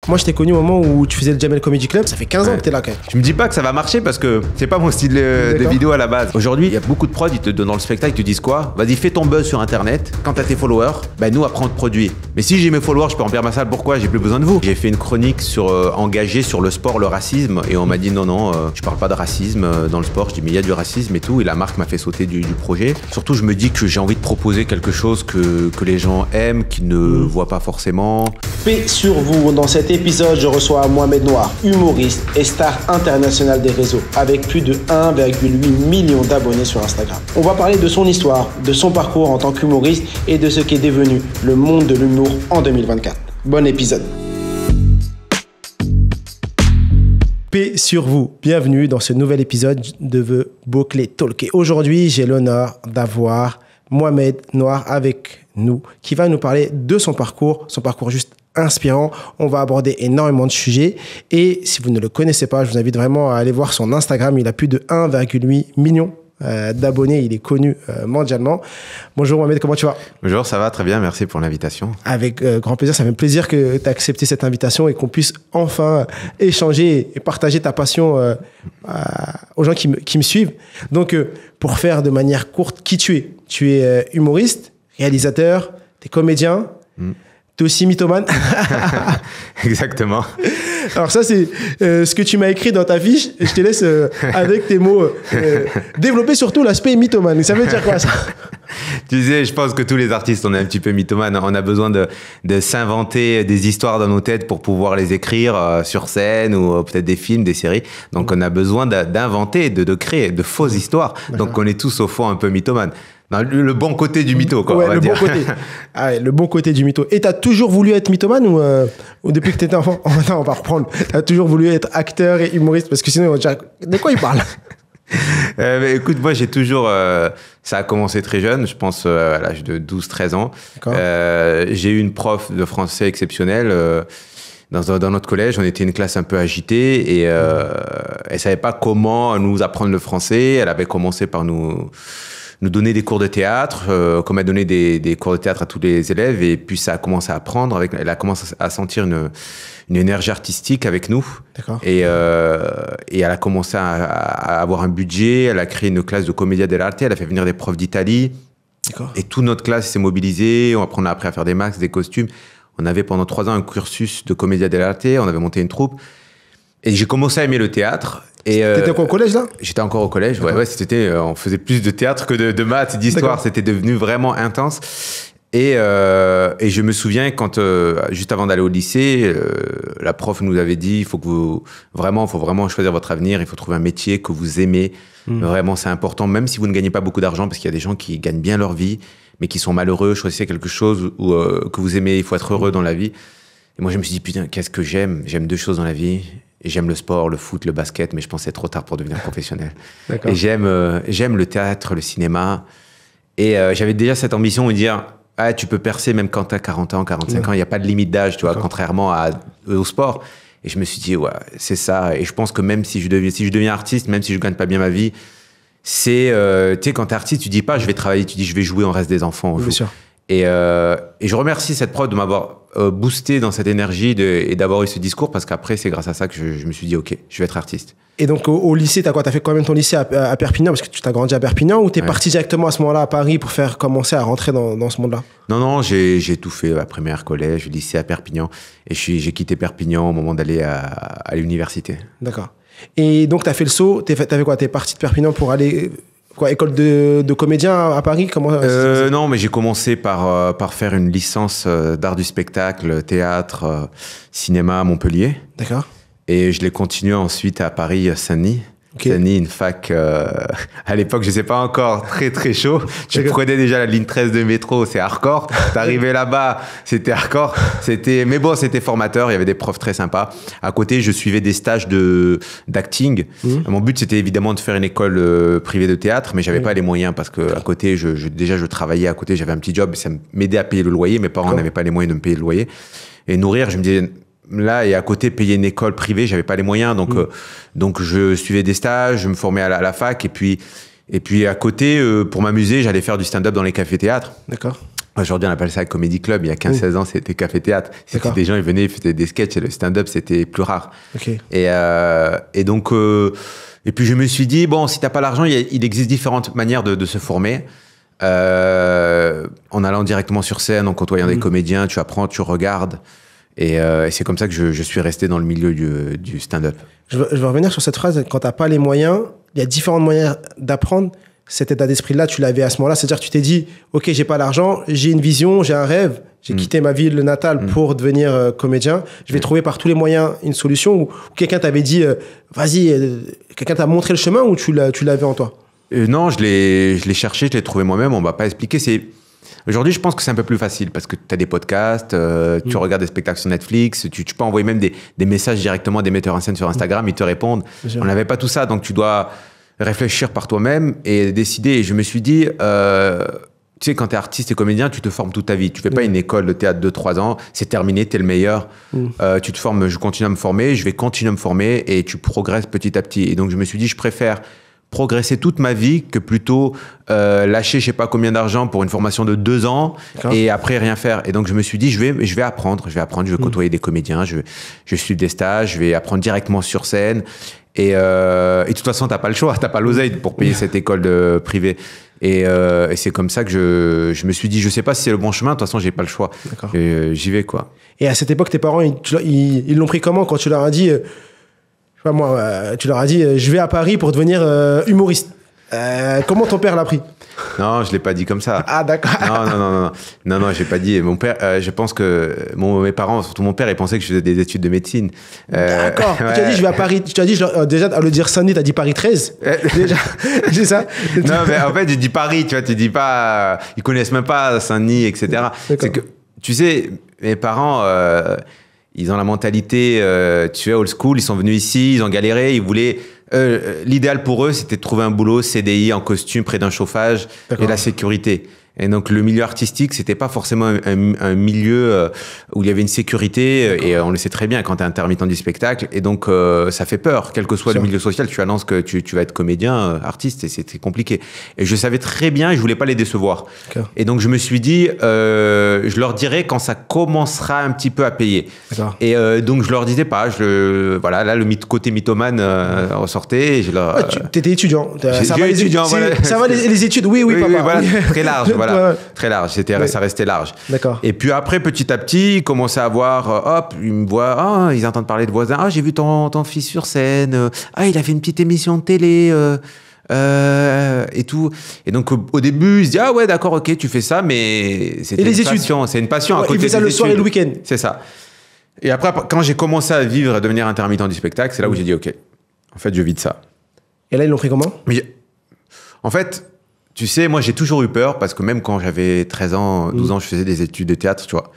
Moi, je t'ai connu au moment où tu faisais le Jamel Comedy Club. Ça fait 15 ans que t'es là quand même. Je me dis pas que ça va marcher parce que c'est pas mon style de vidéo à la base. Aujourd'hui, il y a beaucoup de prods, ils te donnent dans le spectacle, ils te disent quoi? Vas-y, fais ton buzz sur internet. Quand t'as tes followers, bah nous après on te produit. Mais si j'ai mes followers, je peux remplir ma salle, pourquoi? J'ai plus besoin de vous. J'ai fait une chronique sur engagée sur le sport, le racisme, et on m'a dit non, je parle pas de racisme dans le sport. Je dis mais il y a du racisme et tout, et la marque m'a fait sauter du projet. Surtout, je me dis que j'ai envie de proposer quelque chose que les gens aiment, qu'ils ne voient pas forcément. Paix sur vous. Dans cet épisode, je reçois Mohamed Noir, humoriste et star international des réseaux, avec plus de 1,8 million d'abonnés sur Instagram. On va parler de son histoire, de son parcours en tant qu'humoriste et de ce qu'est devenu le monde de l'humour en 2024. Bon épisode. Paix sur vous. Bienvenue dans ce nouvel épisode de The Bouclé Talk. Et aujourd'hui, j'ai l'honneur d'avoir Mohamed Noir avec nous, qui va nous parler de son parcours juste inspirant. On va aborder énormément de sujets. Et si vous ne le connaissez pas, je vous invite vraiment à aller voir son Instagram. Il a plus de 1,8 million d'abonnés. Il est connu mondialement. Bonjour Mohamed, comment tu vas? Bonjour, ça va très bien, merci pour l'invitation. Avec grand plaisir, ça fait plaisir que tu aies accepté cette invitation et qu'on puisse enfin échanger et partager ta passion aux gens qui me suivent. Donc, pour faire de manière courte, qui tu es? Tu es humoriste, réalisateur, tu es comédien, tu es aussi mythomane. Exactement. Alors ça, c'est ce que tu m'as écrit dans ta fiche. Je te laisse avec tes mots développer surtout l'aspect mythomane. Ça veut dire quoi ça? Tu sais, je pense que tous les artistes, on est un petit peu mythomanes. On a besoin de s'inventer des histoires dans nos têtes pour pouvoir les écrire sur scène ou peut-être des films, des séries. Donc on a besoin d'inventer, de créer de fausses histoires. Donc on est tous au fond un peu mythomanes. Non, le bon côté du mytho, quoi. Ouais, on va le dire. bon côté. Ah ouais, le bon côté du mytho. Et t'as toujours voulu être mythomane ou depuis que t'étais enfant? Oh, non, on va reprendre. T'as toujours voulu être acteur et humoriste parce que sinon, on va dire, de quoi il parle? Écoute, moi, j'ai toujours... ça a commencé très jeune, je pense à l'âge de 12-13 ans. J'ai eu une prof de français exceptionnelle. Dans notre collège, on était une classe un peu agitée et elle savait pas comment nous apprendre le français. Elle avait commencé par nous donner des cours de théâtre, comme elle donnait des cours de théâtre à tous les élèves, et puis ça a commencé à prendre, elle a commencé à sentir une énergie artistique avec nous. D'accord. Et elle a commencé à avoir un budget, elle a créé une classe de commedia dell'arte, elle a fait venir des profs d'Italie. D'accord. Et toute notre classe s'est mobilisée, on a appris à faire des masques, des costumes. On avait pendant 3 ans un cursus de commedia dell'arte, on avait monté une troupe. Et j'ai commencé à aimer le théâtre. T'étais encore au collège, là? J'étais encore au collège, ouais, on faisait plus de théâtre que de maths, d'histoire. C'était devenu vraiment intense. Et je me souviens quand, juste avant d'aller au lycée, la prof nous avait dit, il faut vraiment choisir votre avenir, il faut trouver un métier que vous aimez. Vraiment, c'est important, même si vous ne gagnez pas beaucoup d'argent, parce qu'il y a des gens qui gagnent bien leur vie, mais qui sont malheureux. Choisissez quelque chose que vous aimez, il faut être heureux dans la vie. Et moi, je me suis dit, putain, qu'est-ce que j'aime? J'aime 2 choses dans la vie. Et j'aime le sport, le foot, le basket, mais je pensais trop tard pour devenir professionnel. Et j'aime le théâtre, le cinéma. Et j'avais déjà cette ambition de dire, ah, tu peux percer même quand tu as 40 ans, 45 ans, il n'y a pas de limite d'âge, tu vois, contrairement au sport. Et je me suis dit, ouais, c'est ça. Et je pense que même si je deviens artiste, même si je ne gagne pas bien ma vie, c'est, tu sais, quand tu es artiste, tu dis pas, je vais travailler, tu dis, je vais jouer, on reste des enfants. Bien sûr. Et je remercie cette prof de m'avoir boosté dans cette énergie et d'avoir eu ce discours, parce qu'après, c'est grâce à ça que je me suis dit, OK, je vais être artiste. Et donc, au lycée, t'as quoi? T'as fait quand même ton lycée à Perpignan, parce que tu t'as grandi à Perpignan, ou t'es parti directement à ce moment-là à Paris pour commencer à rentrer dans ce monde-là? Non, j'ai tout fait, la primaire, collège, lycée à Perpignan. Et j'ai quitté Perpignan au moment d'aller à l'université. D'accord. Et donc, t'as fait le saut, t'avais quoi? T'es parti de Perpignan pour aller... Quoi, école de comédien à Paris? Comment Non, mais j'ai commencé par faire une licence d'art du spectacle, théâtre, cinéma à Montpellier. D'accord. Et je l'ai continué ensuite à Paris, Saint-Denis. Okay. Saint-Denis, une fac, à l'époque, je sais pas encore, très très chaud. Tu prenais déjà la ligne 13 de métro, c'est hardcore. T'arrivais là-bas, c'était hardcore. Mais bon, c'était formateur, il y avait des profs très sympas. À côté, je suivais des stages d'acting. Mon but, c'était évidemment de faire une école privée de théâtre, mais j'avais pas les moyens parce que à côté, je travaillais à côté, j'avais un petit job, ça m'aidait à payer le loyer. Mes parents n'avaient pas les moyens de me payer le loyer. Et nourrir, je me disais... Là, et à côté, payer une école privée, j'avais pas les moyens. Donc je suivais des stages, je me formais à la fac. Et puis à côté, pour m'amuser, j'allais faire du stand-up dans les cafés-théâtres. D'accord. Aujourd'hui, on appelle ça Comedy Club. Il y a 15-16 ans, c'était café-théâtre. C'était des gens, ils venaient, ils faisaient des sketchs et le stand-up, c'était plus rare. Okay. Et donc, et puis je me suis dit, bon, si t'as pas l'argent, il existe différentes manières de se former. En allant directement sur scène, en côtoyant des comédiens, tu apprends, tu regardes. Et c'est comme ça que je suis resté dans le milieu du stand-up. Je veux revenir sur cette phrase. Quand t'as pas les moyens, il y a différents moyens d'apprendre. Cet état d'esprit-là, tu l'avais à ce moment-là. C'est-à-dire que tu t'es dit, OK, j'ai pas l'argent, j'ai une vision, j'ai un rêve. J'ai quitté ma ville natale pour devenir comédien. Je vais trouver par tous les moyens une solution. Ou quelqu'un t'avait dit, vas-y, quelqu'un t'a montré le chemin ou tu l'avais en toi? Non, je l'ai cherché, je l'ai trouvé moi-même. On m'a pas expliqué. Aujourd'hui, je pense que c'est un peu plus facile parce que tu as des podcasts, tu regardes des spectacles sur Netflix, tu peux envoyer même des messages directement à des metteurs en scène sur Instagram, ils te répondent. On n'avait pas tout ça, donc tu dois réfléchir par toi-même et décider. Et je me suis dit, tu sais, quand tu es artiste et comédien, tu te formes toute ta vie. Tu fais pas une école de théâtre de 3 ans, c'est terminé, tu es le meilleur. Tu te formes, je continue à me former, je vais continuer à me former et tu progresses petit à petit. Et donc, je me suis dit, je préfère progresser toute ma vie que plutôt lâcher je sais pas combien d'argent pour une formation de 2 ans et après rien faire. Et donc je me suis dit je vais apprendre, je vais côtoyer des comédiens, je vais suivre des stages, je vais apprendre directement sur scène et de toute façon t'as pas le choix, t'as pas l'oseille pour payer cette école privée. Et c'est comme ça que je me suis dit je sais pas si c'est le bon chemin, de toute façon j'ai pas le choix. J'y vais quoi. Et à cette époque tes parents ils l'ont pris comment quand tu leur as dit je sais pas moi, tu leur as dit je vais à Paris pour devenir humoriste. Comment ton père l'a pris? Non, je l'ai pas dit comme ça. Ah d'accord. Non, j'ai pas dit. Mon père, je pense que mes parents, surtout mon père, ils pensaient que je faisais des études de médecine. D'accord. Ouais. Tu as dit je vais à Paris. Tu as dit déjà à le dire Saint-Denis, t'as dit Paris 13. Déjà, c'est ça. Non, mais en fait j'ai dit Paris. Tu vois, tu dis pas. Ils connaissent même pas Saint-Denis, etc. C'est que tu sais, mes parents. Ils ont la mentalité, tu es old school, ils sont venus ici, ils ont galéré, ils voulaient... l'idéal pour eux, c'était de trouver un boulot, CDI, en costume, près d'un chauffage et la sécurité. Et donc, le milieu artistique, c'était pas forcément un milieu où il y avait une sécurité. Et on le sait très bien quand tu es intermittent du spectacle. Et donc, ça fait peur. Quel que soit le milieu social, tu annonces que tu vas être comédien, artiste, et c'était compliqué. Et je savais très bien, et je voulais pas les décevoir. Et donc, je me suis dit, je leur dirai quand ça commencera un petit peu à payer. Et donc, je leur disais pas. Voilà, là, le côté mythomane ressortait. T'étais étudiant. Ça va les études, oui, papa. Voilà, très large, voilà. Très large, ça restait large. D'accord. Et puis après, petit à petit, ils commençaient à voir, ils me voient, ils entendent parler de voisins, j'ai vu ton fils sur scène, il a fait une petite émission de télé, et tout. Et donc, au début, ils se disent, ouais, d'accord, ok, tu fais ça, mais c'est une passion. C'est une passion à côté des études. Il fait ça le soir et le week-end. C'est ça. Et après, quand j'ai commencé à vivre, à devenir intermittent du spectacle, c'est là où j'ai dit, ok, en fait, je vis de ça. Et là, ils l'ont pris comment? En fait, tu sais, moi, j'ai toujours eu peur parce que même quand j'avais 13 ans, 12 ans, je faisais des études de théâtre, tu vois.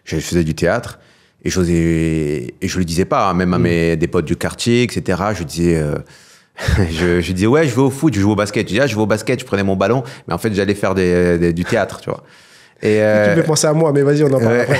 Je faisais du théâtre et je le disais pas, hein, même à des potes du quartier, etc. Je disais, je disais, ouais, je vais au foot, je joue au basket. Je disais, je vais au basket, je prenais mon ballon, mais en fait, j'allais faire du théâtre, tu vois. Tu me fais penser à moi, mais vas-y, on en parle après.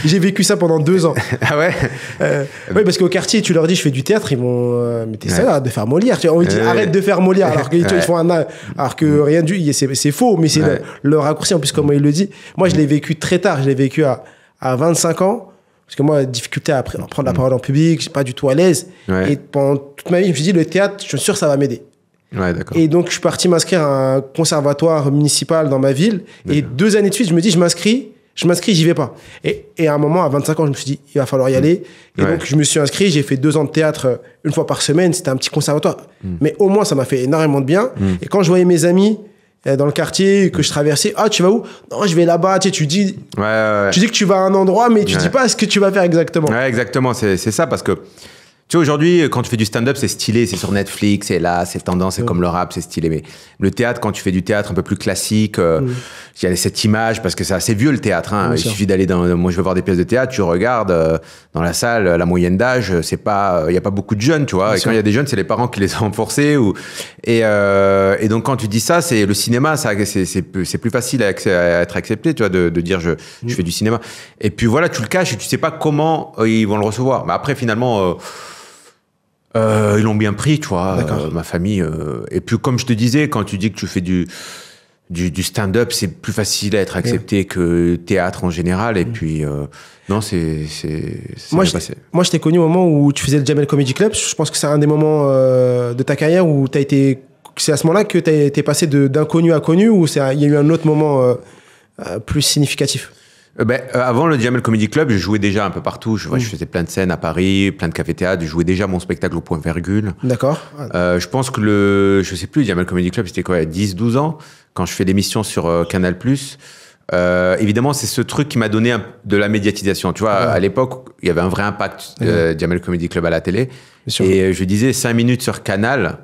J'ai vécu ça pendant 2 ans. Ah ouais? Oui, parce qu'au quartier, tu leur dis, je fais du théâtre, ils vont, mais t'es ça, de faire Molière. Tu vois, on dit, arrête de faire Molière, alors qu'ils font alors que rien du, c'est faux, mais c'est le raccourci, en plus, comme il le dit. Moi, je l'ai vécu très tard, je l'ai vécu à 25 ans. Parce que moi, difficulté à prendre la parole en public, je suis pas du tout à l'aise. Et pendant toute ma vie, je me suis dit, le théâtre, je suis sûr que ça va m'aider. Ouais, d'accord. Et donc, je suis parti m'inscrire à un conservatoire municipal dans ma ville. Et 2 années de suite, je me dis, je m'inscris, j'y vais pas. Et à un moment, à 25 ans, je me suis dit, il va falloir y aller. Et donc, je me suis inscrit, j'ai fait 2 ans de théâtre 1 fois par semaine. C'était un petit conservatoire. Mais au moins, ça m'a fait énormément de bien. Et quand je voyais mes amis dans le quartier que je traversais, tu vas où? Non, je vais là-bas. Tu dis, tu dis que tu vas à un endroit, mais tu dis pas ce que tu vas faire exactement. Ouais, exactement. C'est ça parce que tu sais, aujourd'hui, quand tu fais du stand-up, c'est stylé, c'est sur Netflix, c'est là, c'est tendance, c'est comme le rap, c'est stylé. Mais le théâtre, quand tu fais du théâtre un peu plus classique, il y a cette image, parce que c'est assez vieux le théâtre. Hein. Il suffit d'aller moi, je vais voir des pièces de théâtre, tu regardes dans la salle, la moyenne d'âge, il n'y a pas beaucoup de jeunes, tu vois. Et quand il y a des jeunes, c'est les parents qui les ont forcés. Et donc, quand tu dis ça, c'est le cinéma, c'est plus facile à être accepté, tu vois, de dire je fais du cinéma. Et puis voilà, tu le caches et tu sais pas comment ils vont le recevoir. Mais après, finalement, ils l'ont bien pris, tu vois, ma famille. Et puis, comme je te disais, quand tu dis que tu fais du du stand-up, c'est plus facile à être accepté que théâtre en général. Et puis, non, c'est moi, je t'ai connu au moment où tu faisais le Jamel Comedy Club. Je pense que c'est un des moments de ta carrière où tu as été... C'est à ce moment-là que tu es passé d'inconnu à connu, ou il y a eu un autre moment plus significatif? Avant le Jamel Comedy Club, je jouais déjà un peu partout. Je faisais plein de scènes à Paris, plein de cafés-théâtres. Je jouais déjà mon spectacle au Point Virgule. D'accord. Je pense que je sais plus, le Jamel Comedy Club, c'était quoi, il y a 10-12 ans, quand je fais l'émission sur Canal+. Évidemment, c'est ce truc qui m'a donné de la médiatisation. Tu vois, à l'époque, il y avait un vrai impact Jamel Comedy Club à la télé. Et je disais, 5 minutes sur Canal,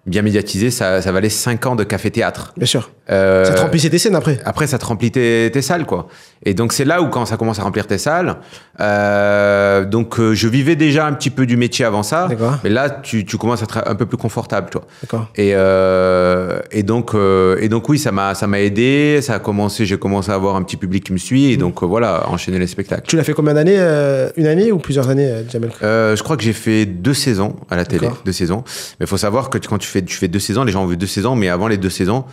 bien médiatisé, ça valait 5 ans de café-théâtre. Bien sûr. Ça te remplissait tes scènes après. Après, ça te remplit tes salles, quoi. Et donc, c'est là où, quand ça commence à remplir tes salles, je vivais déjà un petit peu du métier avant ça. Mais là, tu commences à être un peu plus confortable, toi. D'accord. Et donc, oui, ça m'a aidé. J'ai commencé à avoir un petit public qui me suit. Et donc, voilà, enchaîner les spectacles. Tu l'as fait combien d'années? Une année ou plusieurs années, Jamel? Je crois que j'ai fait 2 saisons à la télé. 2 saisons. Mais il faut savoir que quand tu fais 2 saisons, les gens ont vu 2 saisons, mais avant les 2 saisons,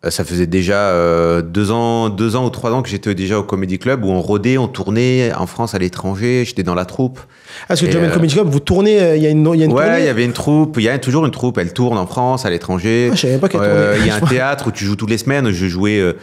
ça faisait déjà 2 ans ou 3 ans que j'étais déjà au Comedy Club, où on rodait, on tournait en France, à l'étranger, j'étais dans la troupe. Parce que Jamel Comedy Club, vous tournez, il y a une tournée? Ouais, il y avait une troupe, il y a toujours une troupe, elle tourne en France, à l'étranger. Je savais pas qu'elle tournait. Il y a un théâtre où tu joues toutes les semaines, je jouais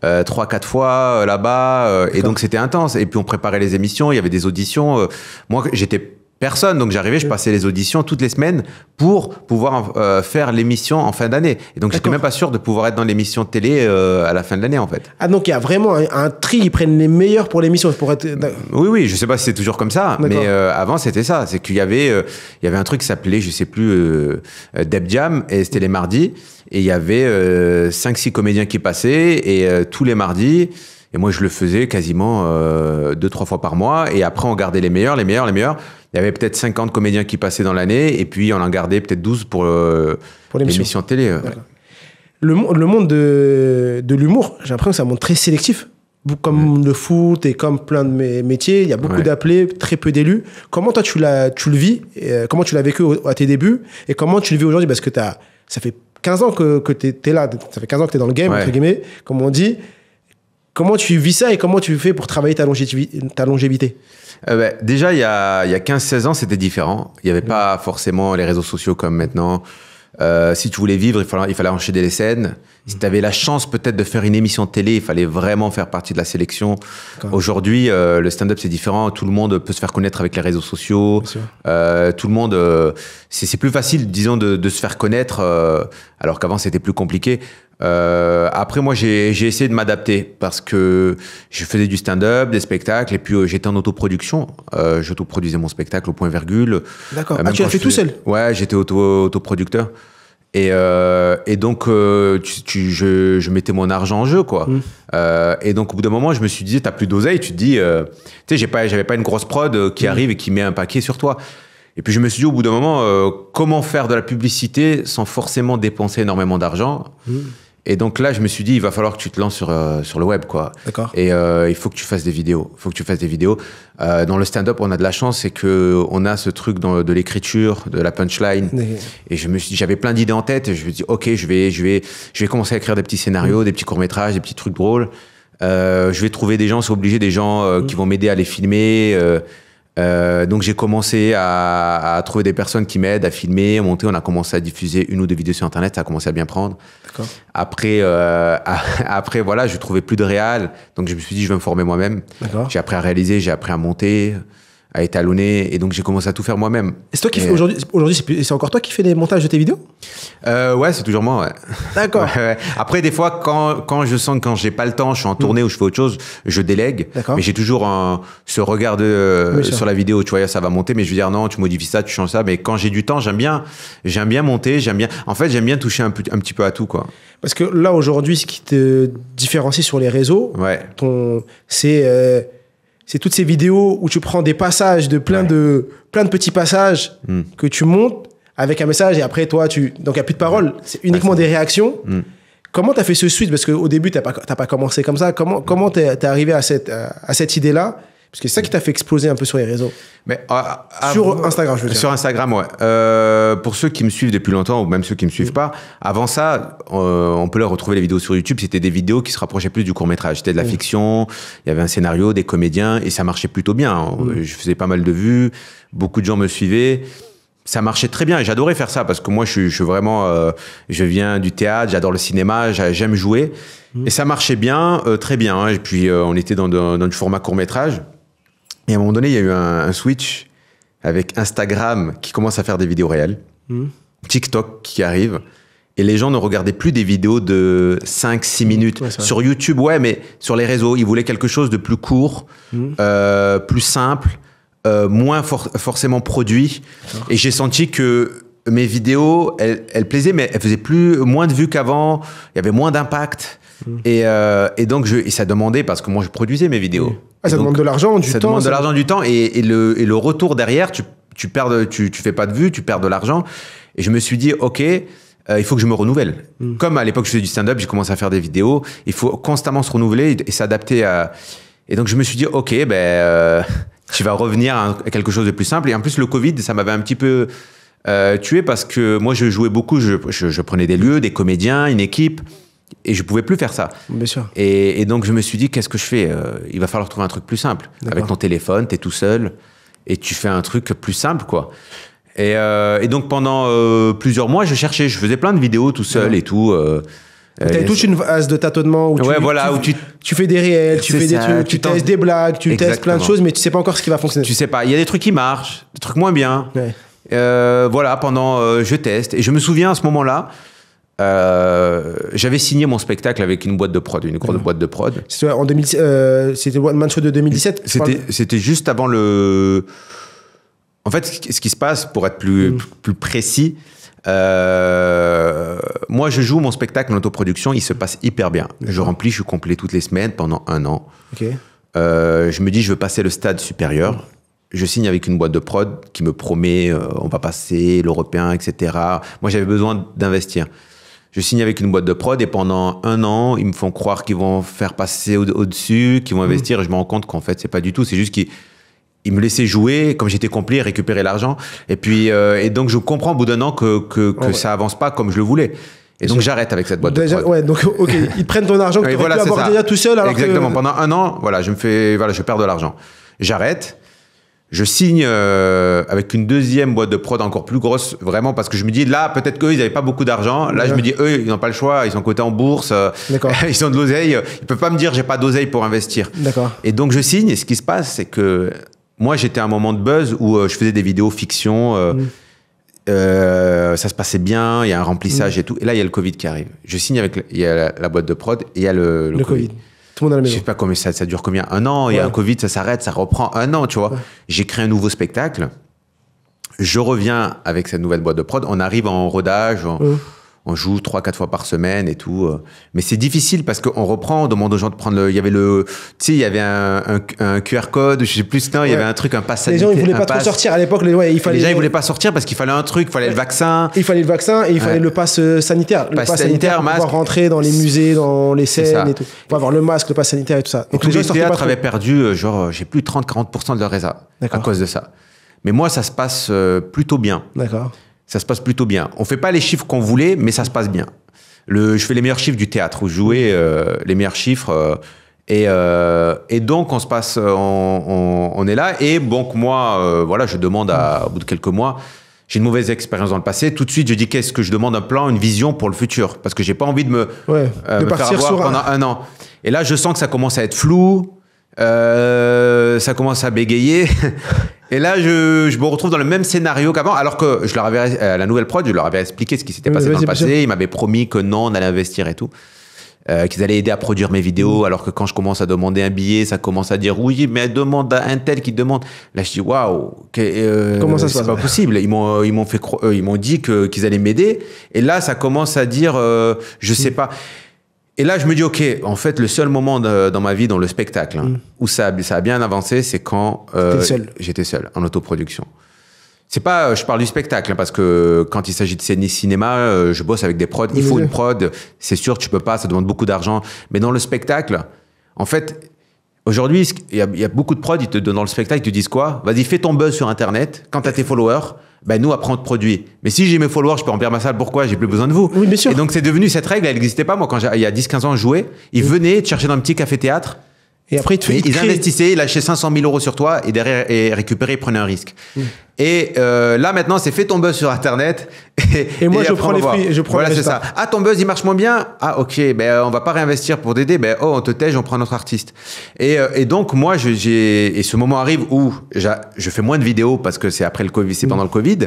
3-4 fois là-bas, et donc c'était intense. Et puis on préparait les émissions, il y avait des auditions. Moi, j'étais personne, donc j'arrivais, je passais les auditions toutes les semaines pour pouvoir faire l'émission en fin d'année. Et donc j'étais même pas sûr de pouvoir être dans l'émission de télé à la fin de l'année, en fait. Ah, donc il y a vraiment un tri, ils prennent les meilleurs pour l'émission pour être... Oui, je sais pas si c'est toujours comme ça, mais avant c'était ça, c'est qu'il y avait un truc qui s'appelait, je sais plus, Deb Jam, et c'était les mardis, et il y avait 5-6 comédiens qui passaient, et tous les mardis. Et moi, je le faisais quasiment 2-3 fois par mois. Et après, on gardait les meilleurs. Il y avait peut-être 50 comédiens qui passaient dans l'année. Et puis, on en gardait peut-être 12 pour l'émission de télé. Le monde de l'humour, j'ai l'impression que c'est un monde très sélectif. Comme le foot et comme plein de métiers, il y a beaucoup d'appelés, très peu d'élus. Comment toi, tu le vis? Comment tu l'as vécu à tes débuts? Et comment tu le vis aujourd'hui? Parce que ça fait 15 ans que tu es là. Ça fait 15 ans que tu es dans le game, entre guillemets, comme on dit. Comment tu vis ça et comment tu fais pour travailler ta longévité? Déjà, il y a 15-16 ans, c'était différent. Il n'y avait pas forcément les réseaux sociaux comme maintenant. Si tu voulais vivre, il fallait enchaîner les scènes. Si tu avais la chance peut-être de faire une émission de télé, il fallait vraiment faire partie de la sélection. Aujourd'hui, le stand-up, c'est différent. Tout le monde peut se faire connaître avec les réseaux sociaux. Tout le monde... c'est plus facile, disons, de se faire connaître, alors qu'avant, c'était plus compliqué. Après, moi, j'ai essayé de m'adapter parce que je faisais du stand-up, des spectacles, et puis j'étais en autoproduction. J'autoproduisais mon spectacle au Point Virgule. D'accord. Tu l'as fait tout seul? Ouais, j'étais autoproducteur. Et donc, je mettais mon argent en jeu, quoi. Et donc, au bout d'un moment, je me suis dit, t'as plus d'oseille, tu te dis, tu sais, j'avais pas une grosse prod qui arrive et qui met un paquet sur toi. Et puis, je me suis dit, au bout d'un moment, comment faire de la publicité sans forcément dépenser énormément d'argent? Et donc là, je me suis dit, il va falloir que tu te lances sur le web, quoi. D'accord. Et il faut que tu fasses des vidéos. Dans le stand-up, on a de la chance, c'est que on a ce truc de l'écriture, de la punchline. Et je me suis dit, j'avais plein d'idées en tête. Et je me suis dit, ok, je vais commencer à écrire des petits scénarios, des petits courts-métrages, des petits trucs drôles. Je vais trouver des gens, c'est obligé, des gens qui vont m'aider à les filmer. Donc j'ai commencé à trouver des personnes qui m'aident à filmer, à monter. On a commencé à diffuser 1 ou 2 vidéos sur Internet, ça a commencé à bien prendre. D'accord. Après, voilà, je trouvais plus de réal, donc je me suis dit, je vais me former moi-même. D'accord. J'ai appris à réaliser, j'ai appris à monter, à étalonner, et donc j'ai commencé à tout faire moi-même. Et c'est toi qui fais aujourd'hui, c'est encore toi qui fais les montages de tes vidéos? Ouais, c'est toujours moi, ouais. D'accord. Ouais. Après, des fois, quand je sens que quand j'ai pas le temps, je suis en tournée ou je fais autre chose, je délègue. D'accord. Mais j'ai toujours ce regard sur la vidéo, tu vois, ça va monter, mais je vais dire non, tu modifies ça, tu changes ça. Mais quand j'ai du temps, j'aime bien monter, en fait, j'aime bien toucher un petit peu à tout, quoi. Parce que là, aujourd'hui, ce qui te différencie sur les réseaux, c'est toutes ces vidéos où tu prends des passages de plein de petits passages que tu montes avec un message, et après, toi, donc il n'y a plus de paroles, c'est uniquement des réactions. Comment tu as fait ce switch? Parce qu'au début, tu n'as pas commencé comme ça. Comment tu es arrivé à cette idée-là? Parce que c'est ça qui t'a fait exploser un peu sur les réseaux. Mais, sur Instagram, je veux dire. Sur Instagram, ouais. Pour ceux qui me suivent depuis longtemps, ou même ceux qui me suivent pas, avant ça, on peut leur retrouver les vidéos sur YouTube. C'était des vidéos qui se rapprochaient plus du court-métrage. C'était de la fiction, il y avait un scénario, des comédiens, et ça marchait plutôt bien. Je faisais pas mal de vues, beaucoup de gens me suivaient. Ça marchait très bien et j'adorais faire ça parce que moi, je suis vraiment... je viens du théâtre, j'adore le cinéma, j'aime jouer. Et ça marchait bien, très bien. Hein. Et puis, on était dans du format court-métrage. Et à un moment donné, il y a eu un switch avec Instagram qui commence à faire des vidéos réelles, TikTok qui arrive, et les gens ne regardaient plus des vidéos de 5-6 minutes. Ouais, sur YouTube, ouais, mais sur les réseaux, ils voulaient quelque chose de plus court, plus simple, moins forcément produit. Et j'ai senti que mes vidéos, elles plaisaient, mais elles faisaient moins de vues qu'avant, il y avait moins d'impact. Et donc, ça demandait, parce que moi, je produisais mes vidéos. Ah, ça demande de l'argent, du temps. Ça demande de l'argent, du temps. Et le retour derrière, tu fais pas de vues, tu perds de l'argent. Et je me suis dit, OK, il faut que je me renouvelle. Comme à l'époque, je faisais du stand-up, j'ai commencé à faire des vidéos. Il faut constamment se renouveler et s'adapter à... Et donc, je me suis dit, OK, tu vas revenir à quelque chose de plus simple. Et en plus, le Covid, ça m'avait un petit peu tué parce que moi, je jouais beaucoup. Je prenais des lieux, des comédiens, une équipe. Et je pouvais plus faire ça. Bien sûr. Et donc, je me suis dit, qu'est-ce que je fais? Il va falloir trouver un truc plus simple. Avec ton téléphone, tu es tout seul et tu fais un truc plus simple, quoi. Et donc, pendant plusieurs mois, je cherchais. Je faisais plein de vidéos tout seul et tout. Tu avais toute une phase de tâtonnement où tu fais des réels, tu fais des trucs, tu testes des blagues, tu testes plein de choses, mais tu sais pas encore ce qui va fonctionner. Tu sais pas. Il y a des trucs qui marchent, des trucs moins bien. Ouais. Je teste. Et je me souviens à ce moment-là, j'avais signé mon spectacle avec une boîte de prod, une grosse boîte de prod. C'était c'était One Man Show de 2017. C'était juste avant le... En fait, ce qui se passe, pour être plus précis, moi, je joue mon spectacle en autoproduction, il se passe hyper bien. Je remplis, je suis complet toutes les semaines pendant 1 an. Okay. Je me dis, je veux passer le stade supérieur. Je signe avec une boîte de prod qui me promet, on va passer l'européen, etc. Moi, j'avais besoin d'investir. Je signe avec une boîte de prod et pendant 1 an, ils me font croire qu'ils vont faire passer au-dessus, qu'ils vont investir. Et je me rends compte qu'en fait, c'est pas du tout. C'est juste qu'ils me laissaient jouer, comme j'étais complet, récupérer l'argent. Et puis, et donc, je comprends au bout d'1 an que ça avance pas comme je le voulais. Et donc, j'arrête avec cette boîte de prod. Ouais, donc, OK, ils prennent ton argent que tu aurais pu avoir déjà tout seul. Alors exactement. Pendant 1 an, je perds de l'argent. J'arrête. Je signe avec une deuxième boîte de prod encore plus grosse, vraiment, parce que je me dis, là, peut-être qu'eux, ils n'avaient pas beaucoup d'argent. Là, je me dis, eux, ils n'ont pas le choix, ils sont cotés en bourse, ils ont de l'oseille. Ils ne peuvent pas me dire, j'ai pas d'oseille pour investir. Et donc, je signe, et ce qui se passe, c'est que moi, j'étais à un moment de buzz où je faisais des vidéos fiction, ça se passait bien, il y a un remplissage et tout. Et là, il y a le Covid qui arrive. Je signe avec il y a la boîte de prod et il y a le Covid. Tout le monde à la maison. Je sais pas combien ça dure combien. 1 an, il y a un Covid, ça s'arrête, ça reprend 1 an, tu vois. J'ai créé un nouveau spectacle. Je reviens avec cette nouvelle boîte de prod. On arrive en rodage, on joue 3-4 fois par semaine et tout. Mais c'est difficile parce qu'on reprend, on demande aux gens de prendre il y avait il y avait un QR code, je sais plus, il y avait un truc, un pass sanitaire. Les gens, ils voulaient pas trop sortir à l'époque. Les gens, ils voulaient pas sortir parce qu'il fallait un truc, il fallait le vaccin. Il fallait le vaccin et il fallait le pass sanitaire. Le pass sanitaire, pour pouvoir rentrer dans les musées, dans les scènes et tout. Pour avoir le masque, le pass sanitaire et tout ça. Donc les théâtres avaient perdu, j'ai plus 30-40% de leur résa à cause de ça. Mais moi, ça se passe plutôt bien. D'accord. Ça se passe plutôt bien. On fait pas les chiffres qu'on voulait, mais ça se passe bien. Je fais les meilleurs chiffres du théâtre, où je jouais les meilleurs chiffres. Et donc, on se passe, on est là. Et donc, moi, je demande au bout de quelques mois, j'ai une mauvaise expérience dans le passé. Tout de suite, je dis, qu'est-ce que je demande? Un plan, une vision pour le futur. Parce que j'ai pas envie de me faire avoir pendant 1 an. Et là, je sens que ça commence à être flou. Ça commence à bégayer. Et là, je me retrouve dans le même scénario qu'avant, alors que je leur avais, la nouvelle prod, je leur avais expliqué ce qui s'était passé dans le passé. Ils m'avaient promis que non, on allait investir et tout. Qu'ils allaient aider à produire mes vidéos, alors que quand je commence à demander un billet, ça commence à dire oui, mais demande à un tel qui demande. Là, je dis waouh, comment ça se passe? C'est pas possible. Ils m'ont dit qu'ils allaient m'aider. Et là, ça commence à dire je sais pas. Et là, je me dis, OK, en fait, le seul moment dans ma vie, dans le spectacle, où ça a bien avancé, c'est quand j'étais seul, en autoproduction. C'est pas, je parle du spectacle, parce que quand il s'agit de cinéma, je bosse avec des prods. Il faut une prod, c'est sûr, tu peux pas, ça demande beaucoup d'argent. Mais dans le spectacle, en fait, Aujourd'hui, il y a beaucoup de prods, ils te donnent dans le spectacle, ils te disent quoi? Vas-y, fais ton buzz sur Internet. Quand tu as tes followers, ben nous, après, on te produit. Mais si j'ai mes followers, je peux remplir ma salle. Pourquoi? J'ai plus besoin de vous. Oui, bien sûr. Et donc, c'est devenu cette règle, elle n'existait pas. Moi, quand il y a 10-15 ans, je jouais, ils venaient te chercher dans un petit café-théâtre. Et après, ils investissaient, ils lâchaient 500 000 euros sur toi et derrière, et récupéraient, ils prenaient un risque. Et là, maintenant, c'est fais ton buzz sur Internet. Et moi, je prends les fruits. Voilà, c'est ça. Ah, ton buzz, il marche moins bien. Ah, ok, ben, on va pas réinvestir pour t'aider. Ben, oh, on te tège, on prend notre artiste. Et donc, moi, et ce moment arrive où je fais moins de vidéos parce que c'est après le Covid, c'est pendant le Covid.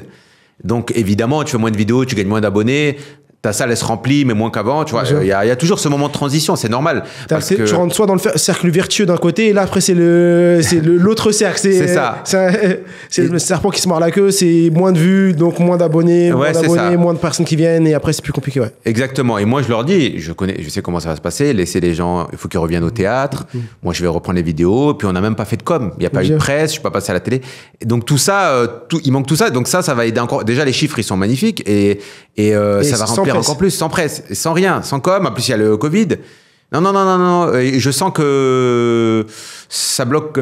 Donc, évidemment, tu fais moins de vidéos, tu gagnes moins d'abonnés. Ta salle, elle se remplit, mais moins qu'avant. Tu vois, il y a toujours ce moment de transition, c'est normal. Tu rentres soit dans le cercle vertueux d'un côté, et là, après, c'est l'autre cercle. C'est ça. C'est le serpent qui se mord la queue, c'est moins de vues, donc moins d'abonnés, moins de personnes qui viennent, et après, c'est plus compliqué. Ouais. Exactement. Et moi, je leur dis, je sais comment ça va se passer, laisser les gens, il faut qu'ils reviennent au théâtre. Moi, je vais reprendre les vidéos, puis on n'a même pas fait de com. Il n'y a pas eu de presse, je ne suis pas passé à la télé. Et donc, tout ça, il manque tout ça. Donc, ça va aider encore. Déjà, les chiffres, ils sont magnifiques, et ça va remplir encore plus, sans presse, sans rien, sans com. En plus, il y a le Covid. Non. Et je sens que ça bloque.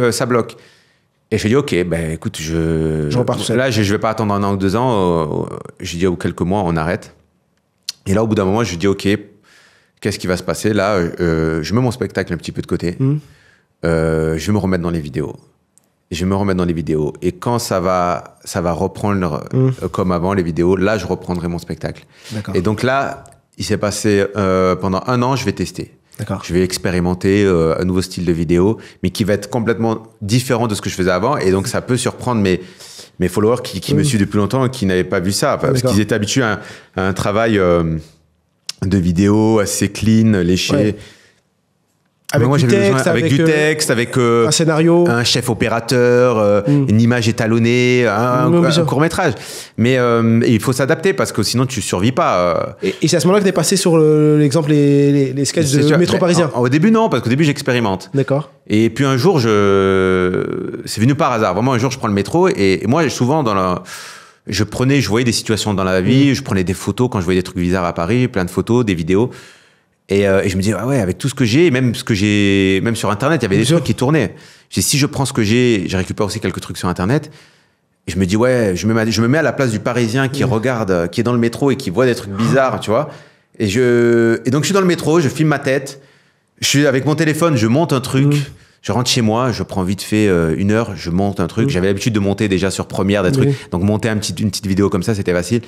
Et je dis, ok, ben écoute, je repars tout seul. Là, je vais pas attendre 1 an ou 2 ans. J'ai dit, quelques mois, on arrête. Et là, au bout d'un moment, je dis, ok, qu'est-ce qui va se passer? Là, je mets mon spectacle un petit peu de côté. Je vais me remettre dans les vidéos. Et quand ça va reprendre comme avant, les vidéos, là, je reprendrai mon spectacle. Et donc là, il s'est passé pendant 1 an, je vais tester. Je vais expérimenter un nouveau style de vidéo, mais qui va être complètement différent de ce que je faisais avant. Et donc, ça peut surprendre mes followers qui me suivent depuis longtemps et qui n'avaient pas vu ça. Parce qu'ils étaient habitués à un travail de vidéo assez clean, léché. Ouais. Avec du texte, avec un scénario, un chef opérateur, une image étalonnée, un court-métrage. Mais il faut s'adapter parce que sinon tu survis pas. Et c'est à ce moment-là que tu es passé sur l'exemple les sketchs de Métro Parisien. Au début, non, parce qu'au début, j'expérimente. D'accord. Et puis un jour, c'est venu par hasard. Vraiment, un jour, je prends le métro et moi, souvent, je voyais des situations dans la vie, je prenais des photos quand je voyais des trucs bizarres à Paris, plein de photos, des vidéos. Et je me dis, ah ouais, avec tout ce que j'ai, même sur Internet, il y avait des trucs qui tournaient. Si je prends ce que j'ai, je récupère aussi quelques trucs sur Internet. Et je me dis, ouais, je me mets à la place du Parisien qui regarde, qui est dans le métro et qui voit des trucs bizarres, tu vois. Et donc, je suis dans le métro, je filme ma tête. Je suis avec mon téléphone, je monte un truc. Je rentre chez moi, je prends vite fait 1 heure, je monte un truc. J'avais l'habitude de monter déjà sur Première des trucs. Donc, monter une petite vidéo comme ça, c'était facile.